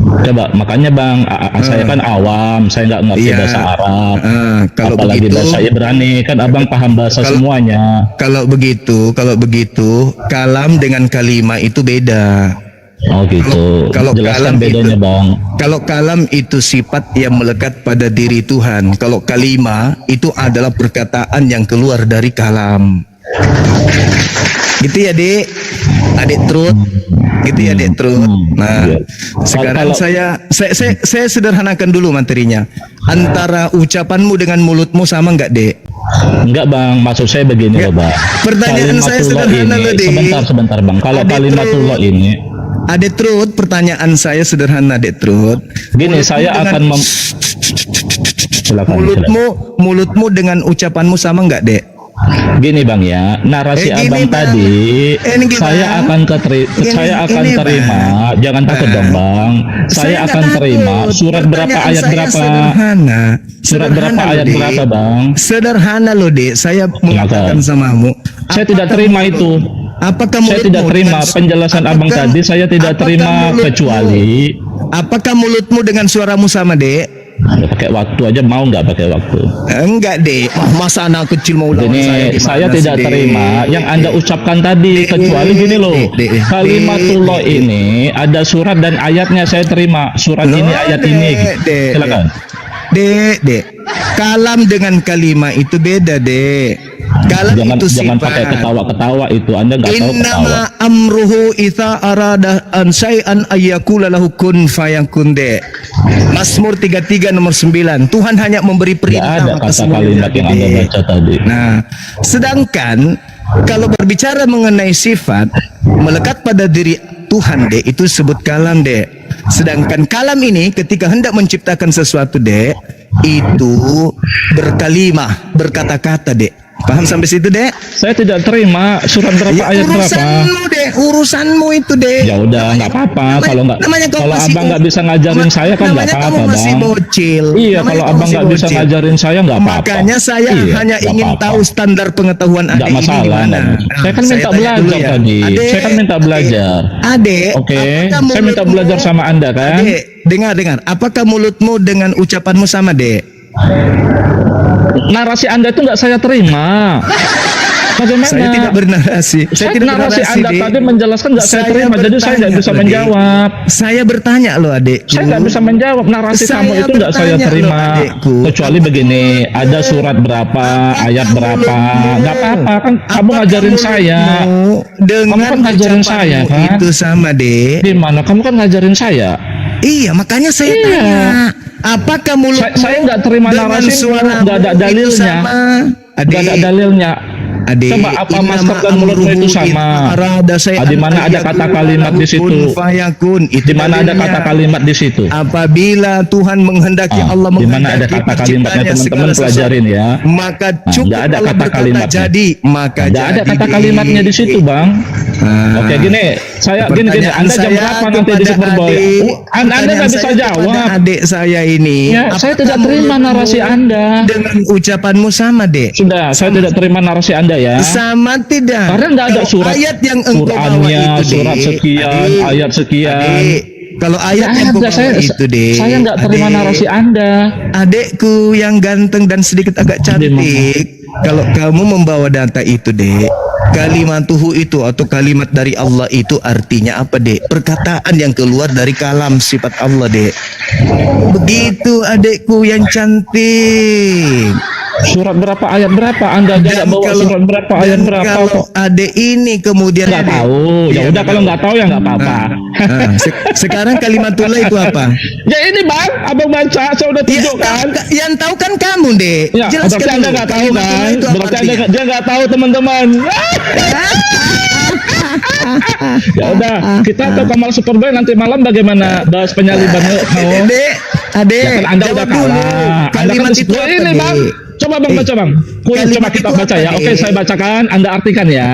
Coba, makanya Bang, saya kan awam, saya nggak ngerti bahasa Arab. Kalau apalagi begitu, bahasa Ibrani, kan Abang paham bahasa semuanya. Kalau begitu, kalam dengan kalimah itu beda. Oh gitu. Kalau Jelaskan kalam bedanya itu, Bang. Kalau kalam itu sifat yang melekat pada diri Tuhan. Kalau kalimah itu adalah perkataan yang keluar dari kalam. Gitu ya, Dek. Adik Trud. Gitu ya, Dek Trud. Nah, sekarang saya sederhanakan dulu materinya. Antara ucapanmu dengan mulutmu sama enggak, Dek? Enggak Bang, maksud saya begini loh Bang. Pertanyaan saya sederhana loh, Dek. Sebentar Bang. Kalau kalimatullah ini, Adik Trud, pertanyaan saya sederhana, Adik Trud. gini, saya akan silakan. Mulutmu dengan ucapanmu sama enggak, Dek? Gini Bang ya, narasi Abang tadi saya akan terima. Jangan takut dong Bang. Saya akan terima. Surat berapa ayat berapa? Surat berapa ayat berapa Bang? Sederhana loh, Dek. Saya mengatakan samamu. Saya tidak terima itu. Saya tidak terima penjelasan Abang tadi. Saya tidak terima kecuali. Apakah mulutmu dengan suaramu sama, Dek? Pakai waktu aja, mau nggak pakai waktu? Enggak, Dek. Masa anak kecil mau lawan saya tidak terima yang Anda ucapkan tadi, kecuali gini loh. Kalimatullah ini ada surat dan ayatnya saya terima. Surat ini, ayat ini. Silakan. Dek. Kalam dengan kalimah itu beda, Dek. Kalam itu jangan sifat. pakai ketawa-ketawa itu. Anda nggak tahu ketawa. Innama amruhu idza arada an syai'an ayyakula lahu kun fayakun, Dek. Mazmur 33 nomor 9. Tuhan hanya memberi perintah. Ada kata kalimat yang Anda baca tadi. Nah, sedangkan kalau berbicara mengenai sifat melekat pada diri Tuhan, Dek, itu disebut kalam, Dek. Sedangkan kalam ini ketika hendak menciptakan sesuatu, Dek, itu berkalimah, berkata-kata, Dek. Paham sampai situ, Dek? Saya tidak terima surat berapa ayat berapa. Urusanmu, Dek. Urusanmu itu, Dek. Ya udah, nggak apa-apa. Kalau Abang nggak bisa ngajarin saya kan nggak apa-apa, Bang. Masih bocil. Iya, kalau Abang nggak bisa ngajarin saya nggak apa-apa. Makanya saya hanya ingin tahu standar pengetahuan Adik ini gimana. Saya kan minta belajar tadi. Saya kan minta belajar. Adik. Oke. Saya minta belajar sama Anda kan. Adik, dengar. Apakah mulutmu dengan ucapanmu sama, Dek? Narasi Anda itu nggak saya terima. Bagaimana? Saya tidak bernarasi. Saya tidak narasi bernarasi, Anda Dek. tadi menjelaskan nggak saya terima, jadi saya nggak bisa menjawab. Saya bertanya loh, Adik. Saya nggak bisa menjawab. Narasi kamu itu nggak saya terima. Kecuali begini, ada surat berapa, ayat berapa. Nggak apa-apa kan? Kamu ngajarin saya. Kamu kan ngajarin saya kan? Itu sama, Dek. Di mana? Kamu kan ngajarin saya. Iya, makanya saya tanya. Apakah mulut saya nggak terima narasimu, nggak ada dalilnya. Nggak ada dalilnya. Adik, coba apa masker dan mulutmu itu sama? Di mana ada kata kalimat di situ? Di mana ada kata kalimat di situ? Apabila Tuhan menghendaki, Allah di mana ada menghendaki kata kalimatnya, teman-teman pelajarin ya. Maka cukup nggak ada Allah kata kalimatnya. Jadi, maka nggak ada kata kalimatnya di situ, Bang. Oke, gini, gini. Anda jam berapa nanti di Superboy? Anda nggak bisa jawab. Adik saya ini, ya, saya tidak terima narasi Anda. Dengan ucapanmu sama, Dek. Sudah, saya tidak terima narasi Anda ya. Sama tidak? Karena nggak ada surat. Ayat yang engkau bawa itu, surat sekian, ayat sekian. Adik, kalau ayat yang engkau bawa itu, Dek. Saya nggak terima narasi Anda. Adekku yang ganteng dan sedikit agak cantik. Kalau kamu membawa data itu, Dek, Kalimatuhu itu atau kalimat dari Allah itu artinya apa, Dek? Perkataan yang keluar dari kalam sifat Allah, Dek. Begitu adekku yang cantik. Surat berapa, ayat berapa? Anda tidak bawa surat berapa, ayat dan berapa? kalau adek ini kemudian Nggak tahu. Ya Iya, udah, kalau nggak tahu ya nggak apa-apa. Sekarang kalimatullah itu apa? Ya ini bang, abang baca, saya udah Ya, tunjukkan. yang tahu kan kamu, Dek. Ya, Jelaskan berarti Anda dulu, nggak tahu kalimatullah kan? itu apa Berarti artinya? dia nggak tahu, teman-teman. Ya udah, kita ke Kamal Superboy nanti malam bagaimana bahas penyaliban yuk. Mau? Dek, adek, Ya kan Anda jawab udah dulu. kalah. Anda Kalimat kan itu Loh, apa, ini Dek? bang. Coba bang baca bang. Kalimat Coba kita itu baca apa, ya. Oke, Dek? saya bacakan. Anda artikan ya.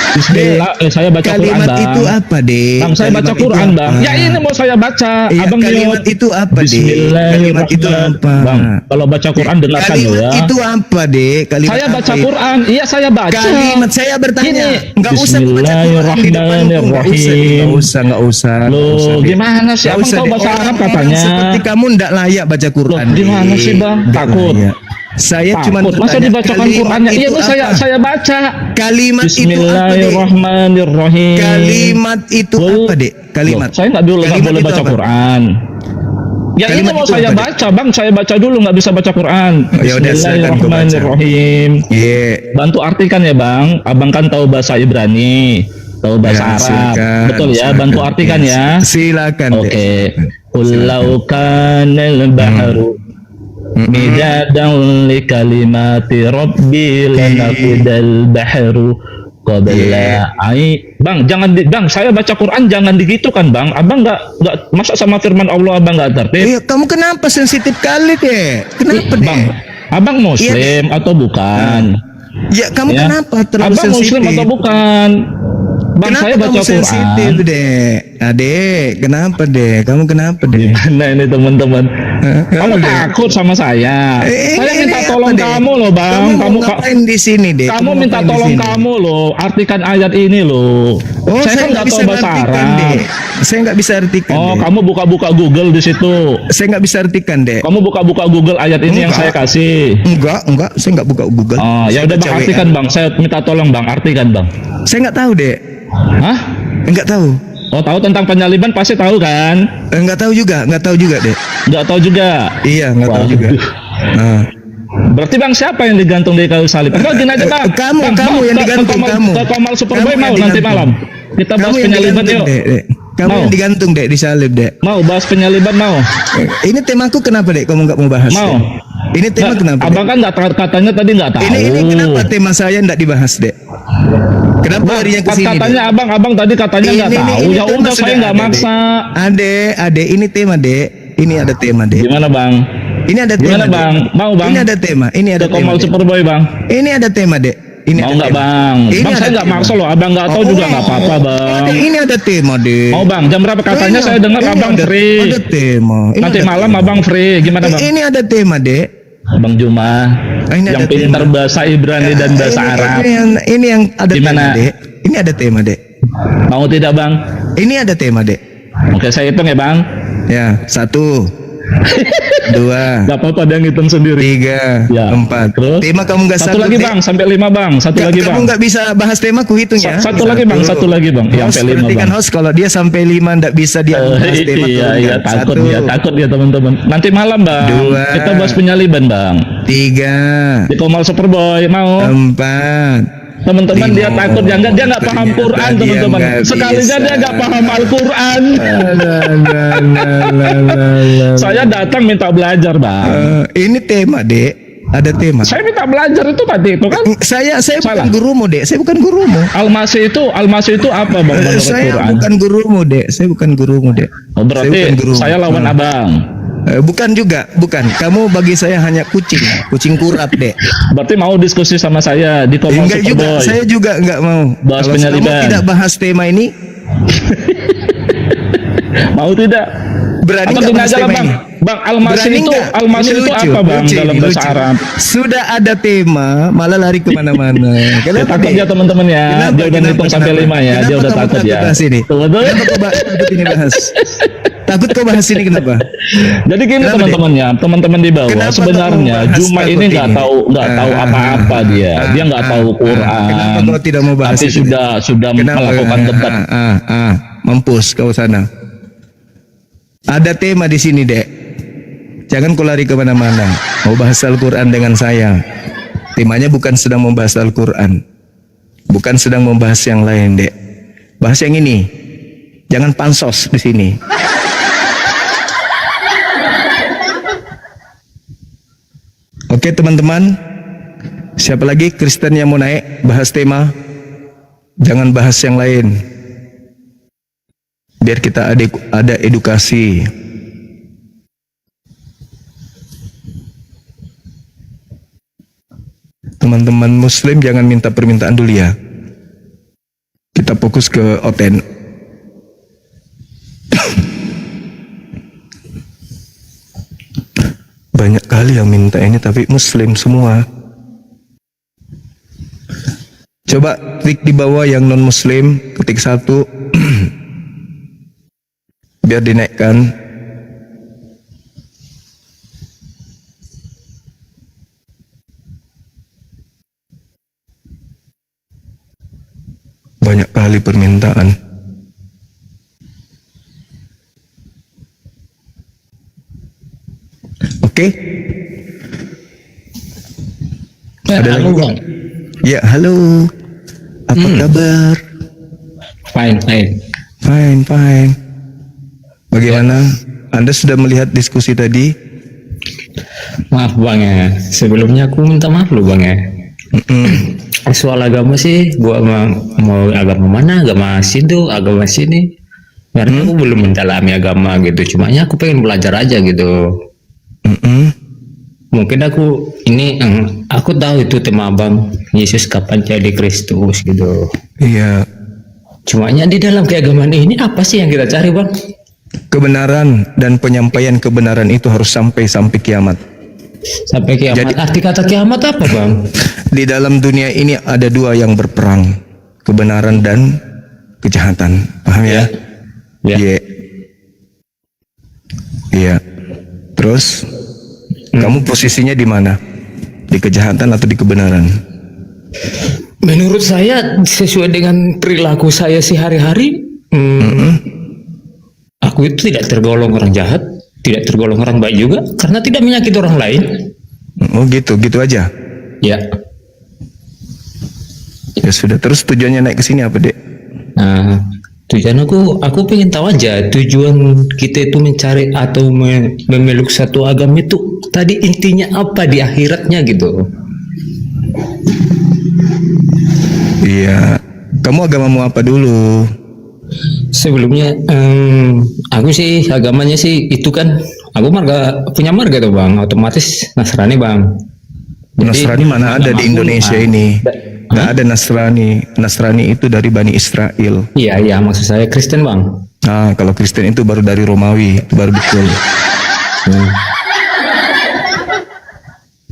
Bismillah. Saya baca Quran Kalimat bang. itu apa, Dek? Bang, saya baca Kalimat itu Quran bang. apa? Ya ini mau saya baca. Iya, Abang kalimat mute. itu apa, Dek? Bismillahirrahmanirrahim. Kalimat itu apa? Bang, kalau baca Quran dengarkan Kalimat ya. itu apa, Dek? Kalimat Saya apa baca itu? Quran. Iya, saya baca. Kalimat saya bertanya. Gini. Enggak usah baca Quran di depanku. Bismillahirrahmanirrahim. Enggak usah. Loh, gimana sih? Abang tahu bahasa Arab katanya. Seperti kamu enggak layak baca Quran. Loh, gimana Dek. sih, Bang? Enggak Takut. layak. Saya cuma Takut. Masa bertanya, dibacakan kalimat Qurannya? Iya, itu Bu, apa? saya baca. Kalimat itu apa, Dek? Bismillahirrahmanirrahim. Kalimat itu apa, Dek? Kalimat. Loh, saya nggak Kalimat boleh itu baca apa? Quran. Ya Kalimat ini mau itu saya apa, Dek? baca, Bang. Saya baca dulu, nggak bisa baca Quran. Oh, ya udah, silakan kau baca. Bismillahirrahmanirrahim. Iya. Bantu artikan ya, Bang. Abang kan tahu bahasa Ibrani, tahu bahasa Ya, Arab. silakan, Betul ya, silakan. bantu artikan ya. Silakan, Dek. Oke. Qul kanal bahru midadan li kalimati rabbi lanafidal bahru qabla ai. Bang, jangan Bang, saya baca Quran jangan digitukan, Bang. Abang enggak masa sama firman Allah Abang enggak tertib? Iya, kamu kenapa sensitif kali, Dek? Kenapa, Dek? Bang, Abang muslim atau bukan? Ya, kamu Ya. kenapa terlalu Abang sensitif? muslim atau bukan? Bang, Kenapa saya baca kamu sensitif, Quran. Dek? Adek, kenapa, Dek? Kamu kenapa, Dek? Gimana ini teman-teman? Kamu Dek. takut sama saya. Saya minta apa, tolong Dek? kamu loh, Bang. Kamu mau ngapain di sini, Dek? Kamu minta ngapain di tolong sini? kamu loh, artikan ayat ini loh. Oh, saya kan nggak tahu bahasa artikan, Arab. Dek. Saya nggak bisa artikan, Oh, Dek. kamu buka-buka Google di situ. Saya nggak bisa artikan, Dek. Kamu buka-buka Google ayat ini yang saya Enggak. kasih. Enggak, saya nggak buka Google. Oh, ya Saya udah baca Bang, WA. artikan Bang. Saya minta tolong Bang, artikan Bang. Saya nggak tahu, Dek. Hah? Enggak tahu. Oh, tahu tentang penyaliban pasti tahu kan? Enggak tahu juga, Dek. Nggak tahu juga. Iya, nggak tahu juga. Nah. Berarti Bang siapa yang digantung di kayu salib? Enggak, gini aja Bang. Kamu Bang, yang ke digantung, Kamal- kamu. Ke Kamal Superboy Kamu mau yang nanti digantung. malam. Kita bahas Kamu yang penyaliban digantung, yuk. Dek. Kamu Mau. yang digantung, Dek, di salib, Dek. Mau bahas penyaliban mau? Ini temaku kenapa, Dek? Kamu nggak mau bahas? Mau. Dek? Ini tema Nggak, kenapa, Dek? Abang kan nggak katanya tadi nggak tahu. Ini kenapa tema saya nggak dibahas, Dek? Kenapa Bang, harinya ke sini, katanya Dek? abang tadi katanya nggak tahu. Ya tema udah sudah saya nggak ada, maksa. Dek. Ade, ini tema, Dek. Ini ada tema, Dek. Gimana Bang? Ini ada tema. Gimana Dek. Bang? Mau Bang? Ini ada tema. Ini ada Ke tema. Kamal Dek. Superboy Bang. Ini ada tema, Dek. Ini Mau ada nggak tema. Bang? Ini Bang ada saya nggak tema. maksa loh. Abang nggak tahu juga nggak apa-apa Bang. Dek, ini ada tema, Dek. Mau Bang? Jam berapa katanya saya dengar Ini Abang ada- free. Ada tema. Ini Nanti ada malam tema. Abang free. Gimana Bang? Ini ada tema, Dek. Bang Juma Ini yang ada pintar tema. bahasa Ibrani dan bahasa Arab. Ini yang ada Gimana? tema, Dek. Ini ada tema, Dek. Mau tidak Bang? Ini ada tema, Dek. Oke saya hitung ya Bang. Ya, 1, 2, Gak apa-apa dia ngitung sendiri. 3, Ya. 4. Terus? Tema kamu nggak Satu sanggup, lagi Dek. Bang, sampai 5 Bang. Satu lagi Kamu Bang. nggak bisa bahas tema, ku hitung ya. Satu lagi, Bang. Satu lagi, Bang. Iya, Host, sampai 5 perhatikan Bang. host, kalau dia sampai 5 nggak bisa dia bahas tema. Iya, iya, takut dia teman-teman. Nanti malam Bang. 2. Kita bahas penyaliban Bang. 3, Di Kamal Superboy mau. 4. Teman-teman dia 5. takut dia nggak paham Ternyata Quran dia teman-teman. nggak Sekalinya bisa. dia nggak paham Al-Quran. Saya datang minta belajar Bang. Ini tema, Dek. Ada tema. Saya minta belajar itu tadi itu kan. Saya Salah. bukan gurumu, Dek. Saya bukan gurumu. Almasih itu apa Bang menurut Saya Quran? bukan gurumu, Dek. Saya bukan gurumu, Dek. Oh, berarti bukan gurumu. saya lawan Abang. Bukan juga, bukan. Kamu bagi saya hanya kucing kurap, Dek. Berarti mau diskusi sama saya di Kamal Enggak juga, Superboy. saya juga enggak mau. Bahas Kalau penyaliban. kamu tidak bahas tema ini, Mau tidak? berani Atau nggak gini bahas aja lah tema Bang. ini? Bang, Almasih Berani itu nggak? Almasih Ini itu lucu, apa Bang lucu, dalam ini bahasa lucu. Arab? Sudah ada tema, malah lari kemana-mana. Saya takut ya teman-teman ya. Dia udah ngitung sampai 5 ya. Dia udah takut ya. Bahas ini? Betul. Kenapa kau takut ini bahas? Takut kau bahas ini kenapa? Jadi gini Kenapa, teman-temannya, teman-teman di bawah, Kenapa sebenarnya kau bahas Juma takut ini nggak ini? tahu apa-apa dia. Dia nggak tahu Quran. Kenapa kau tidak mau bahas Tapi itu? sudah melakukan debat. Mampus kau sana. Ada tema di sini, Dek. Jangan kau lari kemana-mana. Mau bahas Al-Quran dengan saya. Temanya bukan sedang membahas Al-Quran. Bukan sedang membahas yang lain, Dek. Bahas yang ini. Jangan pansos di sini. Oke, teman-teman. Siapa lagi Kristen yang mau naik bahas tema? Jangan bahas yang lain. Biar kita ada edukasi. Teman-teman Muslim jangan minta permintaan dulu ya. Kita fokus ke Oten. Banyak kali yang minta ini tapi Muslim semua. Coba klik di bawah yang non Muslim, ketik 1 biar dinaikkan. Banyak kali permintaan. Oke. Ada Halo lagi? Bang. Ya, halo. Apa kabar? Fine, fine. Fine, fine. Bagaimana? Anda sudah melihat diskusi tadi? Maaf Bang ya. Sebelumnya aku minta maaf loh Bang ya. Soal agama sih, gua mau agama mana, agama situ, agama sini. Karena aku belum mendalami agama gitu. Cumanya aku pengen belajar aja gitu. Mungkin aku tahu itu tema Abang, Yesus kapan jadi Kristus gitu. Iya. Cumanya di dalam keagamaan ini apa sih yang kita cari Bang? Kebenaran dan penyampaian kebenaran itu harus sampai kiamat. Sampai kiamat. Jadi- Arti kata kiamat apa Bang? Di dalam dunia ini ada dua yang berperang, kebenaran dan kejahatan. Paham ya? Ya. Iya. Iya. Terus kamu posisinya di mana? Di kejahatan atau di kebenaran? Menurut saya sesuai dengan perilaku saya sehari-hari, aku itu tidak tergolong orang jahat, tidak tergolong orang baik juga, karena tidak menyakiti orang lain. Oh gitu aja. Ya, Ya sudah. Terus tujuannya naik ke sini apa, Dek? nah tujuan aku pengen tahu aja tujuan kita itu mencari atau memeluk satu agama itu tadi intinya apa di akhiratnya gitu. Iya. Kamu agamamu apa dulu? Sebelumnya aku sih agamanya sih itu kan aku punya marga tuh Bang, otomatis Nasrani Bang. Jadi, Nasrani mana ada di agamaku, Indonesia ini? Nggak ada Nasrani. Nasrani itu dari Bani Israel. Iya maksud saya Kristen Bang. Nah, kalau Kristen itu baru dari Romawi, itu baru betul.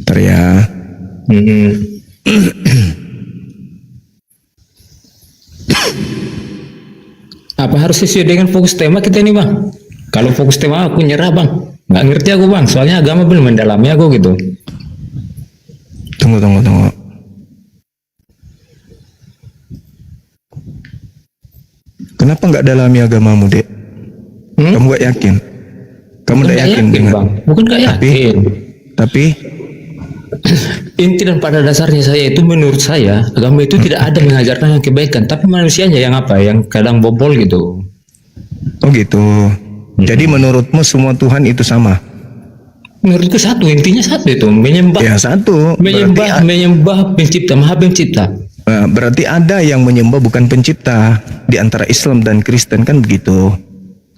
Ntar ya. Apa harus sesuai dengan fokus tema kita ini Bang? Kalau fokus tema aku nyerah Bang, nggak ngerti aku Bang, soalnya agama belum mendalami aku gitu. Tunggu. Kenapa nggak dalami agamamu, Dek? Kamu nggak yakin? Kamu Bukan nggak nggak yakin yakin dengan? Bang, bukan nggak yakin. Tapi Inti dan pada dasarnya saya itu menurut saya agama itu tidak ada mengajarkan yang kebaikan, tapi manusianya yang apa, yang kadang bobol gitu. oh gitu. Jadi menurutmu semua Tuhan itu sama? Menurutku satu, intinya satu itu menyembah, Ya satu. menyembah pencipta, maha pencipta. Berarti ada yang menyembah bukan pencipta di antara Islam dan Kristen kan begitu?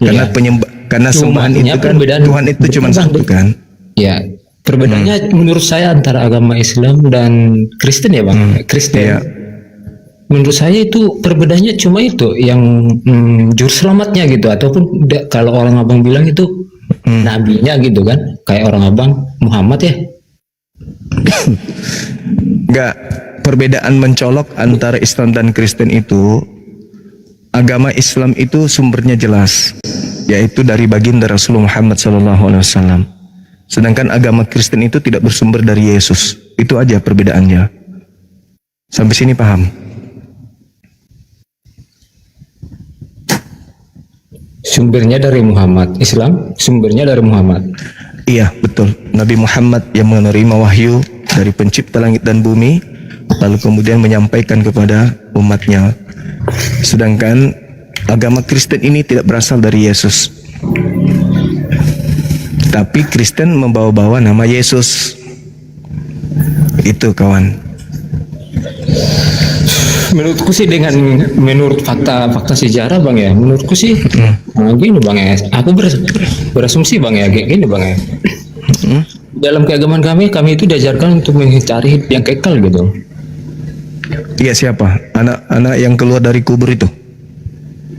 Karena Iya. karena Cuma sembahan itu kan perbedaan- Tuhan itu cuma Bang, satu kan? Ya, perbedaannya menurut saya antara agama Islam dan Kristen ya Bang. Kristen. Iya. Menurut saya itu perbedaannya cuma itu yang juru selamatnya gitu, ataupun kalau orang abang bilang itu nabinya gitu kan, kayak orang abang Muhammad ya. Enggak, perbedaan mencolok antara Islam dan Kristen itu agama Islam itu sumbernya jelas, yaitu dari baginda Rasulullah Muhammad SAW. Sedangkan agama Kristen itu tidak bersumber dari Yesus. Itu aja perbedaannya. Sampai sini paham? Sumbernya dari Muhammad. Islam sumbernya dari Muhammad. Iya, betul. Nabi Muhammad yang menerima wahyu dari pencipta langit dan bumi, lalu kemudian menyampaikan kepada umatnya. Sedangkan agama Kristen ini tidak berasal dari Yesus. Tapi Kristen membawa-bawa nama Yesus. Itu kawan. Menurutku sih menurut fakta sejarah bang ya, menurutku sih gini bang ya, aku berasumsi bang ya, kayak gini bang ya. Dalam keagamaan kami itu diajarkan untuk mencari hidup yang kekal gitu. Iya, siapa? Anak-anak yang keluar dari kubur itu?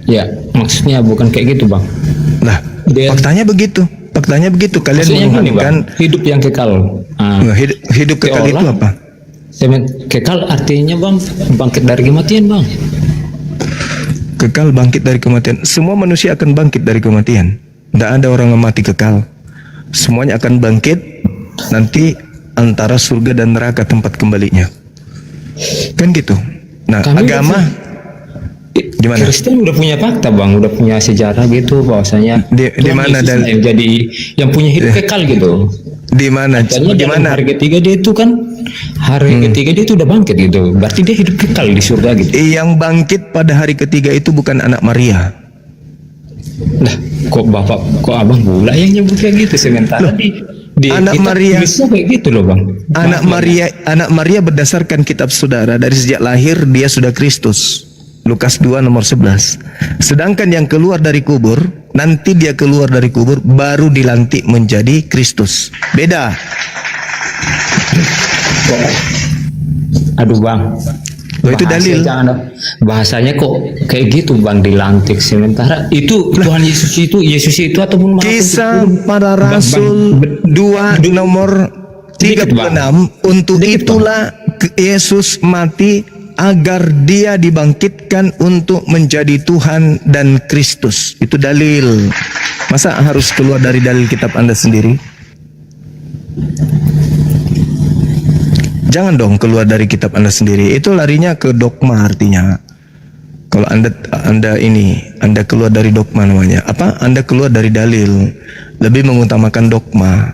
Ya, maksudnya bukan kayak gitu bang. Lah, faktanya begitu. Kalian Maksudnya gini, menuhankan bang, hidup yang kekal. hidup kekal itu apa? Kekal artinya bang, bangkit dari kematian bang. Kekal bangkit dari kematian. Semua manusia akan bangkit dari kematian. Tidak ada orang yang mati kekal. Semuanya akan bangkit nanti antara surga dan neraka tempat kembalinya. Kan gitu. Nah, Kami agama gimana? Kristen udah punya fakta bang, udah punya sejarah gitu bahwasanya Di Tuhan mana Yesus yang jadi yang punya hidup kekal gitu. Di mana? Makanya Di dalam mana? hari ketiga dia itu kan ketiga dia itu udah bangkit gitu. Berarti dia hidup kekal di surga gitu. Yang bangkit pada hari ketiga itu bukan anak Maria. Lah, kok abang pula yang nyebut kayak gitu sementara di anak kitab Maria. tulisnya kayak gitu loh bang. Anak Maria berdasarkan kitab saudara dari sejak lahir dia sudah Kristus. Lukas 2 nomor 11. Sedangkan yang keluar dari kubur, nanti dia keluar dari kubur baru dilantik menjadi Kristus. Beda. Aduh bang, Oh, itu dalil. Bahasanya kok kayak gitu bang, dilantik sementara itu Tuhan Yesus itu ataupun Maha Kisah Pencipta. para Rasul 2 nomor 36. Untuk Dikit, itulah Yesus mati agar dia dibangkitkan untuk menjadi Tuhan dan Kristus. Itu dalil. Masa harus keluar dari dalil kitab Anda sendiri? Jangan dong keluar dari kitab Anda sendiri. Itu larinya ke dogma artinya. Kalau Anda keluar dari dogma namanya. Apa? Anda keluar dari dalil. Lebih mengutamakan dogma.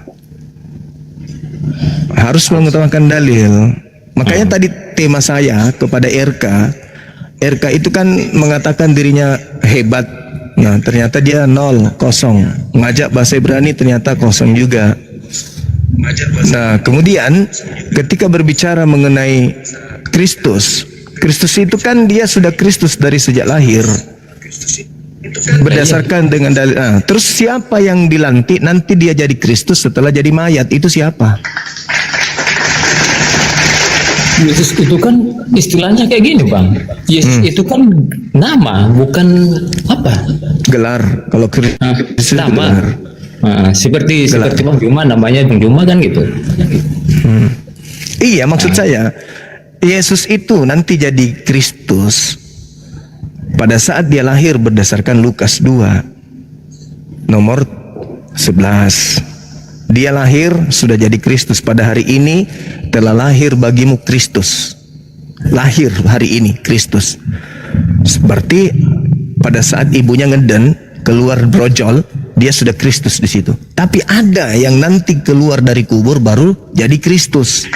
Harus mengutamakan dalil. Makanya tadi tema saya kepada RK itu kan mengatakan dirinya hebat. Nah, ternyata dia 0, kosong. Ngajak bahasa Ibrani ternyata kosong juga. Nah, kemudian ketika berbicara mengenai Kristus itu kan dia sudah Kristus dari sejak lahir. Berdasarkan dengan dalil. Nah, terus siapa yang dilantik nanti dia jadi Kristus setelah jadi mayat? Itu siapa? Yesus itu kan istilahnya kayak gini bang. Yesus itu kan nama, bukan apa? Gelar. Kalau Kristus itu Nama. gelar. Seperti Bang Juma, namanya Bang Juma kan gitu. Iya, maksud saya Yesus itu nanti jadi Kristus pada saat dia lahir berdasarkan Lukas 2 nomor 11. Dia lahir sudah jadi Kristus. Pada hari ini telah lahir bagimu Kristus. Lahir hari ini Kristus. Berarti pada saat ibunya ngeden keluar brojol, dia sudah Kristus di situ. Tapi ada yang nanti keluar dari kubur baru jadi Kristus.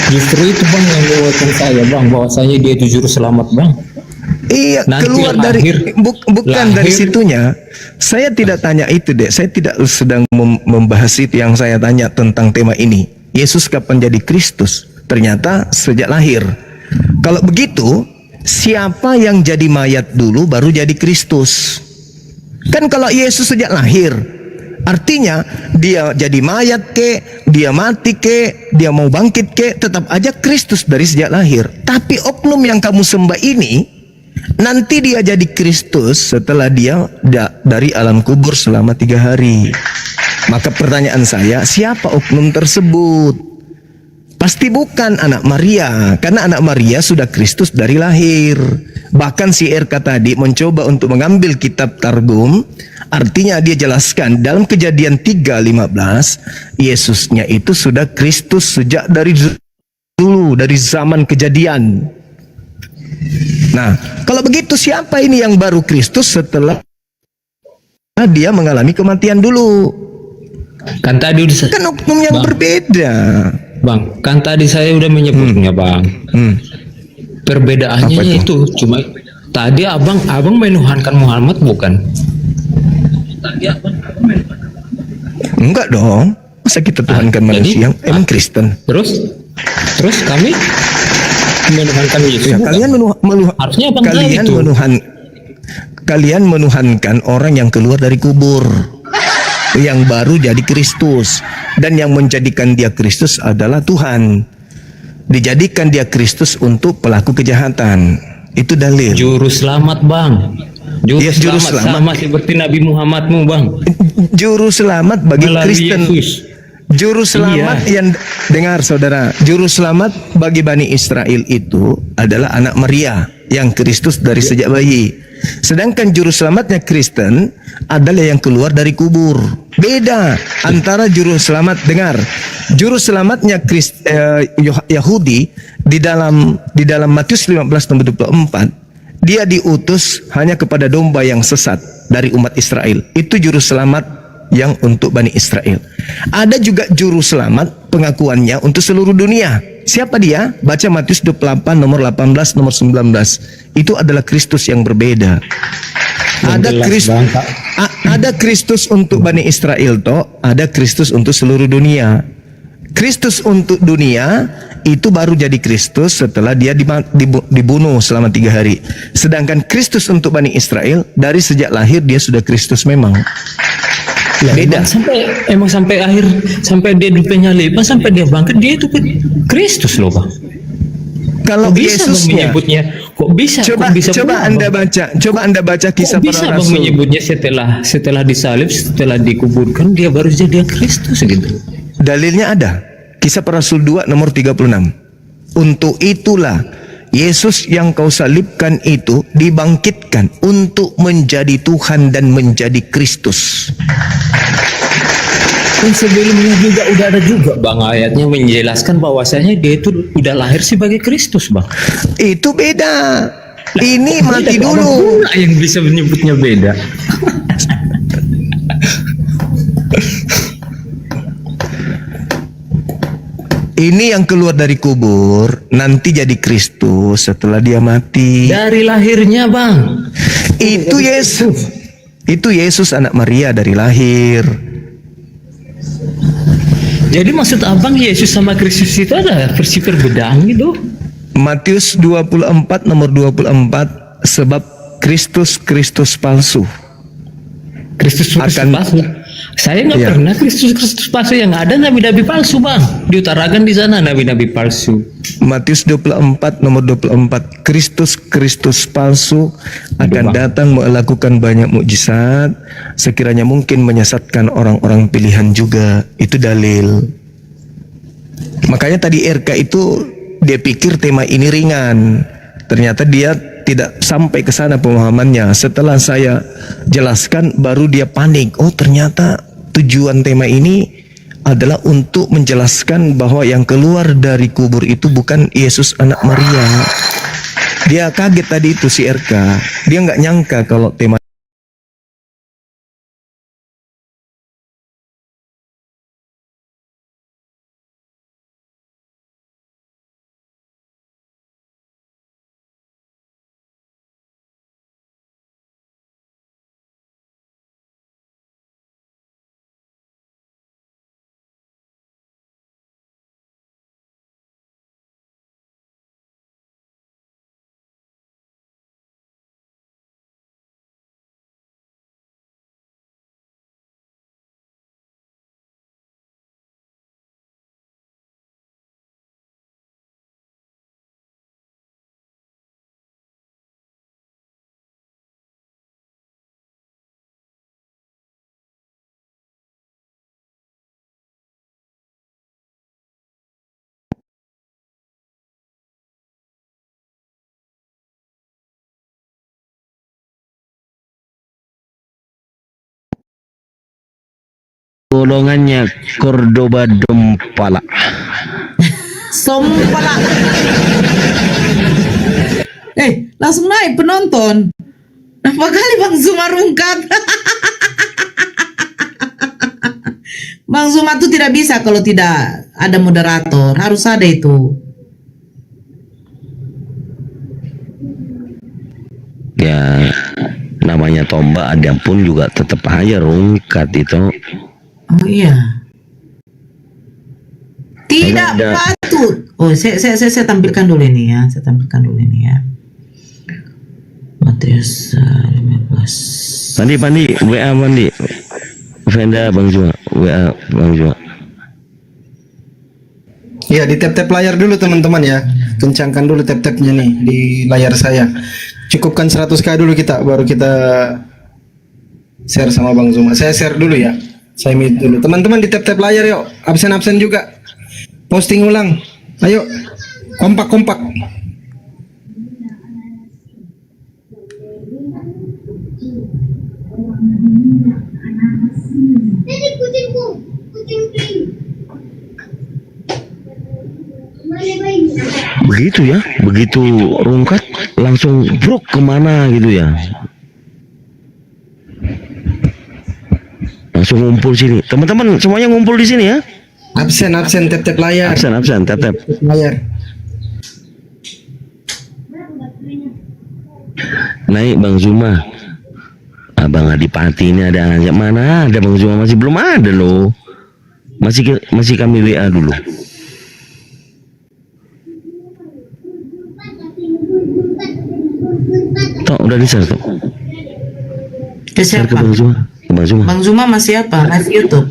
Justru itu bang yang membuatkan saya bang, bahwasanya dia itu juru selamat bang. Iya, Nanti keluar lahir- bukan dari lahir- situnya. Saya tidak tanya itu, Dek. Saya tidak sedang membahas itu yang saya tanya tentang tema ini. Yesus kapan jadi Kristus? Ternyata sejak lahir. Kalau begitu, siapa yang jadi mayat dulu baru jadi Kristus? Kan kalau Yesus sejak lahir, artinya dia jadi mayat ke, dia mati ke, dia mau bangkit ke, tetap aja Kristus dari sejak lahir. Tapi oknum yang kamu sembah ini, nanti dia jadi Kristus setelah dia dari alam kubur selama 3 hari. Maka pertanyaan saya, siapa oknum tersebut? Pasti bukan anak Maria, karena anak Maria sudah Kristus dari lahir. Bahkan si RK tadi mencoba untuk mengambil kitab Targum, artinya dia jelaskan dalam Kejadian 3:15, Yesusnya itu sudah Kristus sejak dari dulu, dari zaman Kejadian. Nah, kalau begitu siapa ini yang baru Kristus setelah dia mengalami kematian dulu? Kan tadi udah Kan hukum yang Bang. berbeda. Bang, kan tadi saya udah menyebutnya, Bang. Perbedaannya Apa itu? itu cuma tadi abang menuhankan Muhammad bukan? Enggak dong. Masa kita tuhankan manusia? Emang Kristen? Terus kami menuhankan Yesus. Ya, bukan? Harusnya abang tahu itu. Kalian menuhankan orang yang keluar dari kubur, yang baru jadi Kristus, dan yang menjadikan dia Kristus adalah Tuhan. Dijadikan dia Kristus untuk pelaku kejahatan. Itu dalil. Juru selamat, Bang. Juru selamat sama seperti Nabi Muhammadmu, Bang. Juru selamat bagi Melalui Kristen. Yesus. Juru selamat yang dengar saudara, juru selamat bagi Bani Israel itu adalah anak Maria yang Kristus dari sejak bayi. Sedangkan juru selamatnya Kristen adalah yang keluar dari kubur. Beda antara juru selamat, dengar. Juru selamatnya Yahudi di dalam Matius 15:24, dia diutus hanya kepada domba yang sesat dari umat Israel. Itu juru selamat yang untuk Bani Israel. Ada juga juru selamat pengakuannya untuk seluruh dunia. Siapa dia? Baca Matius 28 nomor 18 nomor 19. Itu adalah Kristus yang berbeda. Ada Kristus untuk Bani Israel toh, ada Kristus untuk seluruh dunia. Kristus untuk dunia itu baru jadi Kristus setelah dia dibunuh selama 3 hari. Sedangkan Kristus untuk Bani Israel dari sejak lahir dia sudah Kristus memang. Beda. Emang sampai akhir, sampai dia dupenya lepas, sampai dia bangkit, dia itu Kristus loh, Bang. Kalau Kok bisa Bang Yesusnya, menyebutnya? Kok bisa coba pulang, Anda Bang? baca kisah Kok bisa para Bang rasul. menyebutnya setelah disalib, setelah dikuburkan, dia baru jadi Kristus gitu. Dalilnya ada. Kisah para rasul 2 nomor 36. Untuk itulah Yesus yang kau salibkan itu dibangkitkan untuk menjadi Tuhan dan menjadi Kristus. Dan sebelumnya juga udah ada juga Bang ayatnya menjelaskan bahwasanya dia itu udah lahir sebagai Kristus, Bang. Itu beda. Ini mati Beda, Bang. dulu. Pula yang bisa menyebutnya beda. Ini yang keluar dari kubur nanti jadi Kristus setelah dia mati. Dari lahirnya, Bang. Itu Yesus. Itu Yesus anak Maria dari lahir. Jadi maksud abang Yesus sama Kristus itu ada versi perbedaan gitu? Matius 24 nomor 24, sebab Kristus palsu. Kristus palsu. Saya nggak pernah Kristus palsu, yang ada nabi-nabi palsu, Bang. Diutarakan di sana nabi-nabi palsu. Matius 24 nomor 24, Kristus palsu akan Bang. datang melakukan banyak mukjizat, sekiranya mungkin menyesatkan orang-orang pilihan juga. Itu dalil. Makanya tadi RK itu dia pikir tema ini ringan, ternyata dia tidak sampai ke sana pemahamannya. Setelah saya jelaskan baru dia panik. Oh, ternyata tujuan tema ini adalah untuk menjelaskan bahwa yang keluar dari kubur itu bukan Yesus anak Maria. Dia kaget tadi itu si RK. Dia nggak nyangka kalau tema golongannya Cordoba Dompala. Sompala. Langsung naik penonton. Apa kali Bang Zuma rungkat? Bang Zuma tuh tidak bisa kalau tidak ada moderator, harus ada itu. Ya, namanya tombak ada pun juga tetap aja rungkat itu. Oh iya. Tidak Ada. patut. Oh, saya tampilkan dulu ini ya. Saya tampilkan dulu ini ya. Matius 15. Pandi, WA Pandi. Venda Bang Zuma, WA Bang Zuma. Ya, di tap-tap layar dulu teman-teman ya. Kencangkan dulu tap-tapnya nih di layar saya. Cukupkan 100k dulu kita, baru kita share sama Bang Zuma. Saya share dulu ya. Saya mute dulu. Teman-teman di tap-tap layar yuk. Absen-absen juga. Posting ulang. Ayo. Kompak-kompak. Ini kucingku, kucing pink. Begitu ya, begitu rungkat langsung brok kemana gitu ya. Langsung ngumpul sini. Teman-teman semuanya ngumpul di sini ya. Absen tap-tap layar. Absen, tap. Layar. Naik Bang Zuma. Abang Adipati ini ada mana? Ada Bang Zuma masih belum ada loh. Masih kami WA dulu. Tok udah di-share Tok. Ke Share ke siapa? Bang Zuma. Ke Bang Zuma. Bang Zuma masih apa? Live YouTube.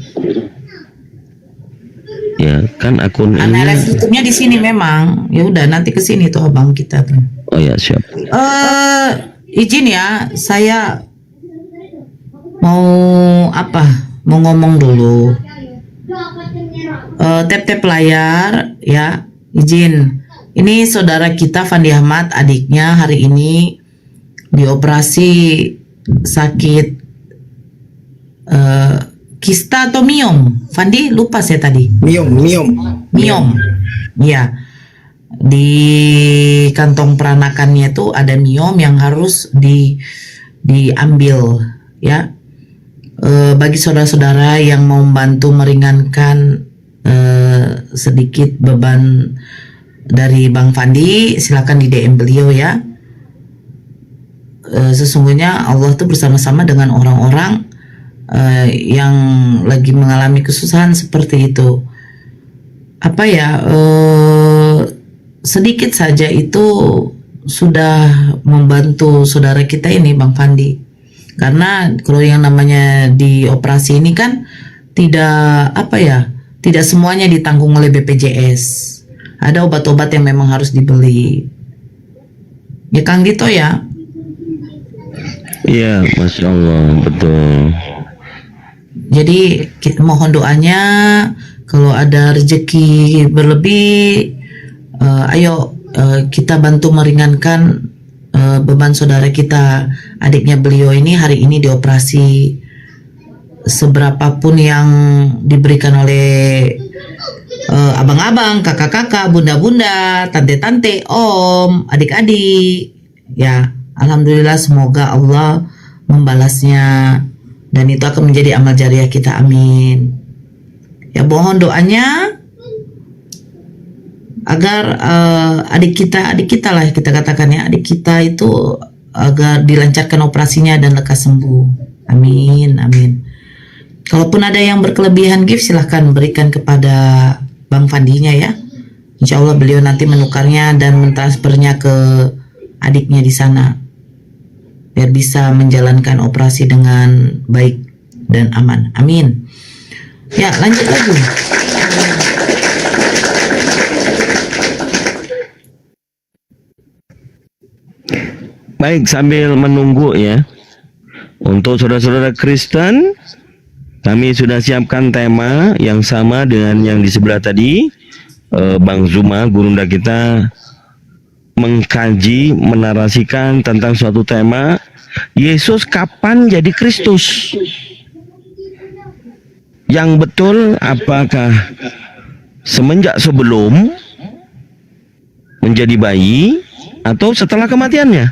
Ya, kan akun Nah, ini. live YouTube-nya di sini memang. Ya udah nanti ke sini tuh abang kita tuh. Oh ya, siap. Izin ya, saya mau apa? Mau ngomong dulu. Tap-tap layar ya, izin. Ini saudara kita Fandi Ahmad, adiknya hari ini dioperasi sakit kista atau miom. Fandi lupa saya tadi. Miom. Ya. Di kantong peranakannya itu ada miom yang harus diambil ya. Bagi saudara-saudara yang mau membantu meringankan sedikit beban dari Bang Fandi, silakan di DM beliau ya. Sesungguhnya Allah tuh bersama-sama dengan orang-orang yang lagi mengalami kesusahan seperti itu. Apa ya, sedikit saja itu sudah membantu saudara kita ini Bang Fandi. Karena kalau yang namanya di operasi ini kan tidak tidak semuanya ditanggung oleh BPJS. Ada obat-obat yang memang harus dibeli. Ya Kang Dito ya. Iya, Masya Allah, betul. Jadi kita mohon doanya kalau ada rezeki berlebih, ayo kita bantu meringankan beban saudara kita. Adiknya beliau ini hari ini dioperasi. Seberapapun yang diberikan oleh abang-abang, kakak-kakak, bunda-bunda, tante-tante, om, adik-adik, ya alhamdulillah semoga Allah membalasnya dan itu akan menjadi amal jariah kita, amin. Ya mohon doanya agar adik kita lah kita katakan ya, adik kita itu agar dilancarkan operasinya dan lekas sembuh, amin, amin. Kalaupun ada yang berkelebihan gift silahkan berikan kepada Bang Fandinya ya. Insya Allah beliau nanti menukarnya dan mentransfernya ke adiknya di sana biar bisa menjalankan operasi dengan baik dan aman. Amin. Ya lanjut lagi. Baik, sambil menunggu ya. Untuk saudara-saudara Kristen, kami sudah siapkan tema yang sama dengan yang di sebelah tadi. Bang Zuma, gurunda kita, mengkaji, menarasikan tentang suatu tema, Yesus kapan jadi Kristus? yang betul apakah semenjak sebelum menjadi bayi atau setelah kematiannya?